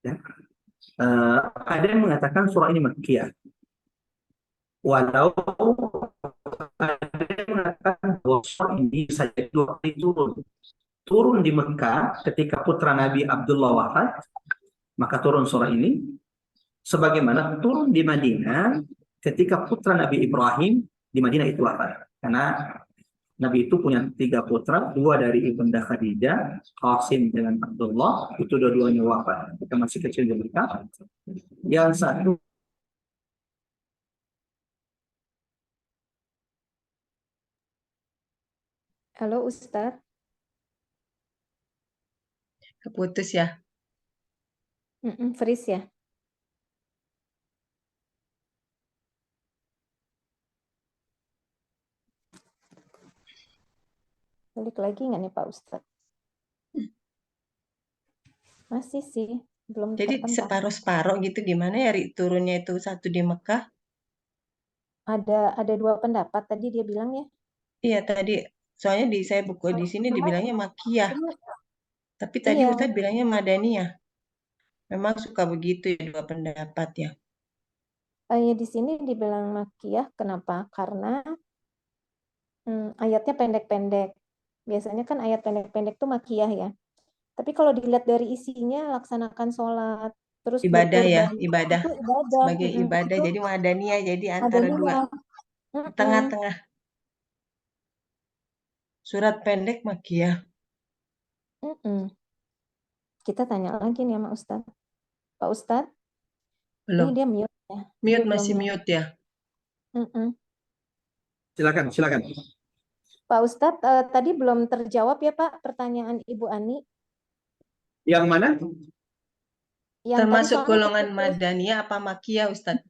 ya. Ada yang mengatakan surah ini Makkiyah. Walau ada yang mengatakan bahwa surah ini saja 2 kali turun di Mekah ketika putra Nabi Abdullah wafat, maka turun surah ini. Sebagaimana turun di Madinah ketika putra Nabi Ibrahim di Madinah itu wafat. Karena Nabi itu punya 3 putra, 2 dari ibunda Khadijah, Qasim dengan Abdullah, itu dua-duanya wafat ketika masih kecil di Mekah. Yang satu Halo Ustadz. Keputus ya. Freeze ya. Balik lagi nggak nih Pak Ustadz? Masih sih, belum Jadi tertembak. separuh-separuh gitu gimana ya Ri? Turunnya itu 1 di Mekah? Ada 2 pendapat tadi dia bilang ya. Iya tadi, soalnya saya buku di sini dibilangnya Makkiyah. Tapi tadi Iya. Ustadz bilangnya Madaniyah. Memang suka begitu ya 2 pendapat ya. Ya di sini dibilang Makkiyah, kenapa? Karena ayatnya pendek-pendek. Biasanya kan ayat pendek-pendek tuh Makkiyah ya. Tapi kalau dilihat dari isinya, laksanakan sholat, terus Ibadah ya, berkurban, ibadah. itu ibadah. Sebagai ibadah, Itu jadi Madaniyah, jadi antara 2. Madaniyah. Tengah-tengah. Surat pendek Makkiyah. Kita tanya lagi nih sama Ustadz. Pak Ustadz, Belum. ini dia mute ya. Mute, Dia masih belum mute ya. silakan, silakan. Pak Ustadz, tadi belum terjawab ya Pak pertanyaan Ibu Ani. Yang mana? Yang Termasuk tadi golongan Madaniyah apa Makkiyah Ustadz?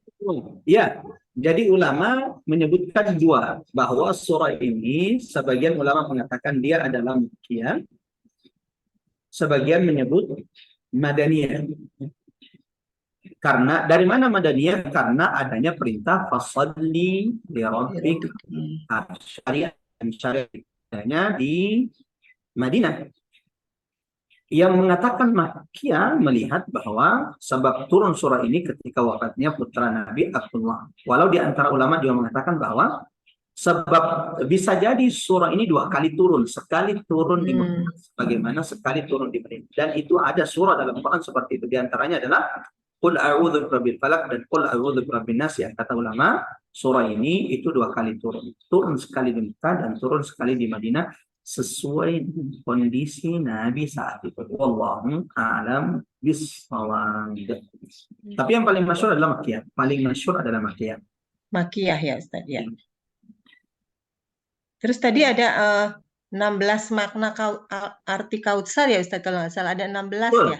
Ya, jadi ulama menyebutkan 2, bahwa surah ini sebagian ulama mengatakan dia adalah Makkiyah, sebagian menyebut Madaniyah. Karena dari mana Madaniyah? Karena adanya perintah fasalli li rabbik syariatnya di Madinah. Yang mengatakan Makkiyah melihat bahwa sebab turun surah ini ketika wafatnya putra Nabi Abdullah. Walau di antara ulama juga mengatakan bahwa sebab bisa jadi surah ini 2 kali turun, sekali turun di Mekah, bagaimana sekali turun di Madinah. Dan itu ada surah dalam Quran seperti itu. Di antaranya adalah Qul a'udzu birabbil falaq dan Qul a'udzu birabbin nas, ya. Kata ulama, surah ini itu 2 kali turun. Turun sekali di Mekah dan turun sekali di Madinah sesuai dengan kondisi Nabi saat itu. Wallahu a'lam bishawab. Tapi yang paling masyhur adalah Makkiyah. Paling masyhur adalah Makkiyah. Makkiyah ya Ustadz ya. Terus tadi ada 16 makna arti kautsar ya Ustadz kalau nggak salah, ada 16 ya.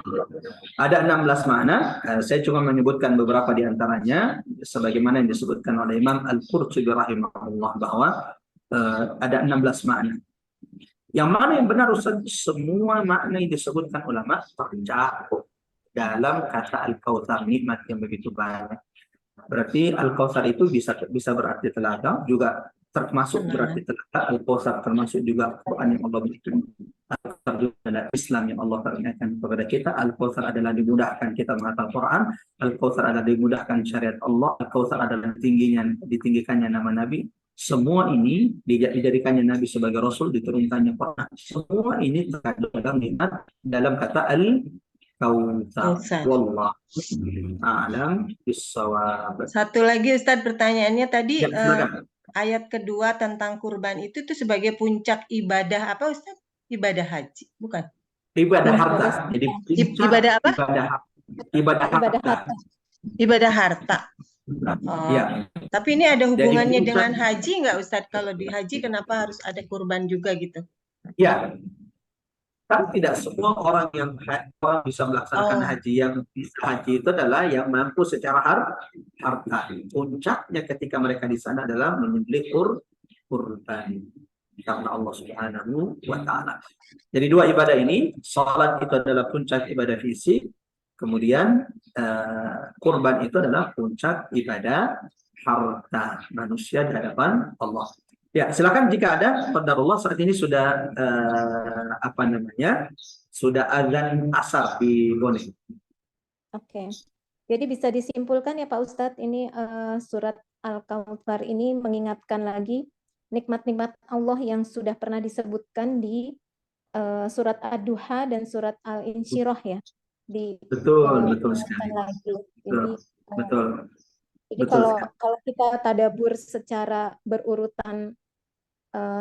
Ada 16 makna. Saya cuma menyebutkan beberapa di antaranya sebagaimana yang disebutkan oleh Imam Al-Qurtubi rahimahullah bahwa ada 16 makna. Yang mana yang benar Ustaz? Semua makna yang disebutkan ulama tercakup dalam kata Al-Kautsar, nikmat yang begitu banyak. Berarti Al-Kautsar itu bisa berarti telaga, juga termasuk berarti telaga. Al-Kautsar termasuk juga Quran yang Allah berikan. Al-Kautsar juga adalah Islam yang Allah karuniakan kepada kita. Al-Kautsar adalah dimudahkan kita menghafal Quran. Al-Kautsar adalah dimudahkan syariat Allah. Al-Kautsar adalah ditinggikannya nama Nabi. Semua ini dijadikannya Nabi sebagai Rasul, diturunkannya Quran. Semua ini terkandung dalam nikmat dalam kata Al-Kautsar. Wallahu a'lam bissawab. Satu lagi Ustadz, pertanyaannya tadi Ya, silakan. ayat kedua tentang kurban itu tuh sebagai puncak ibadah apa Ustadz? Ibadah haji, bukan? Ibadah harta. Jadi Ibadah apa? Ibadah harta. Ibadah harta. Oh, Ya. tapi ini ada hubungannya puncak- dengan haji nggak Ustadz? Kalau di haji kenapa harus ada kurban juga gitu? Ya. Kan tidak semua orang yang bisa melaksanakan Oh. haji. Yang bisa haji itu adalah yang mampu secara harta. Puncaknya ketika mereka di sana adalah menyembelih kurban karena Allah Subhanahu wa taala. Jadi dua ibadah ini, salat itu adalah puncak ibadah fisik, kemudian kurban itu adalah puncak ibadah harta manusia di hadapan Allah. Ya, silakan jika ada, qadarullah saat ini sudah sudah azan asar di Bone. Oke. Jadi bisa disimpulkan ya Pak Ustadz, ini surat Al-Kautsar ini mengingatkan lagi nikmat-nikmat Allah yang sudah pernah disebutkan di surat Ad-Duha dan surat Al-Insyirah ya. Betul sekali. Lagi. Jadi, Betul. Jadi kalau kita tadabbur secara berurutan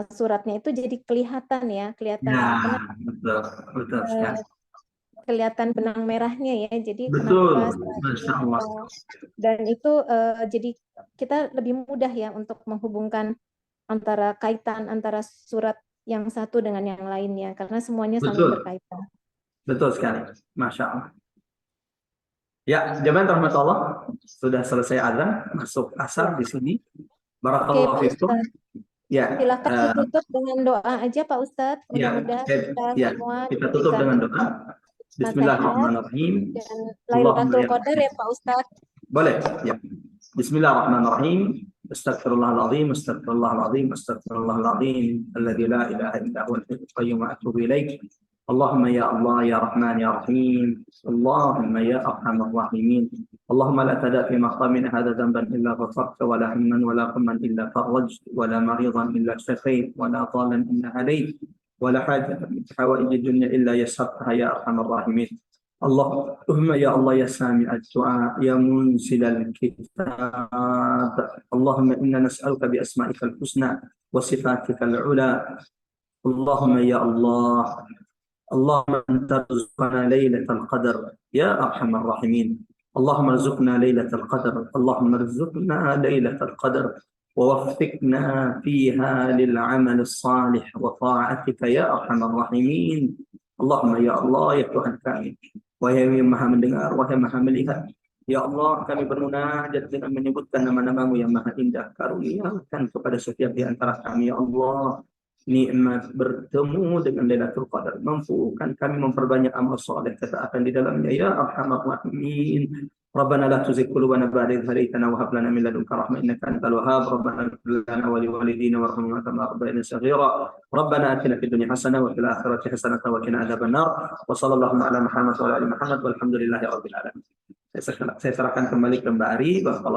suratnya itu jadi kelihatan ya, betul sekali. Kelihatan benang merahnya ya. Jadi Betul. kenapa Masya Allah. dan itu jadi kita lebih mudah ya untuk menghubungkan kaitan antara surat yang satu dengan yang lainnya karena semuanya saling berkaitan. Betul sekali. Masya Allah. Ya, jemaah rahmatullah, sudah selesai azan, masuk asar di sini. Barakallahu fiikum. Ya, silakan ditutup dengan doa aja Pak Ustadz. Mudah-mudahan kita tutup dengan doa. Bismillahirrahmanirrahim. Dan Lailatul Qadar ya Pak Ustadz. Boleh, ya. Bismillahirrahmanirrahim. Astaghfirullahaladzim, astaghfirullahaladzim, astaghfirullahaladzim. Alladzi la ilaha illa huwal hayyul qayyum wa atubu ilaik. Allahumma ya Allah ya Rahman ya Rahim. Allahumma ya Arhamar Rahimin. Allahumma la tada fi maqamina hadha dhanban illa ghafarta wa la hamman wa la ghamman illa farajt wa la maridan illa shafait wa la dhalan illa hadait wa la hajatan min hawaij ad-dunya illa yassartaha ya Arhamar Rahimin. Allahumma ya Allah ya sami'ad du'a ya munzilal kitab. Allahumma inna nas'aluka bi asma'ikal husna wa sifatikal ula. Allahumma ya Allah اللهم أنت ارزقنا ليلة القدر يا أرحم الراحمين. اللهم ارزقنا ليلة القدر. اللهم ارزقنا ليلة القدر ووفقنا فيها للعمل الصالح وطاعتك يا أرحم الراحمين. اللهم ya Allah ya Tuhan kami, wahai yang maha mendengar, wahai maha melihat, ya Allah kami bermunajat dengan menyebutkan nama-namamu yang maha indah. Karuniakan kepada setiap di antara kami ya Allah nikmat bertemu dengan Lailatul Qadar. Mampukan kami memperbanyak amal soleh ketaatan di dalamnya ya Arhamar Rahimin. Rabbana la tuzigh qulubana ba'da idh hadaytana wa hab lana min ladunka rahmah innaka antal wahhab. Rabbana ighfir lana wa liwalidina warhamna kama rabbayana saghira. Rabbana atina fid dunya hasanah wa fil akhirati hasanah wa qina adzaban nar. Wa sallallahu ala Muhammad wa ala ali Muhammad walhamdulillahi rabbil alamin. Saya serahkan kembali ke Mbak Ari.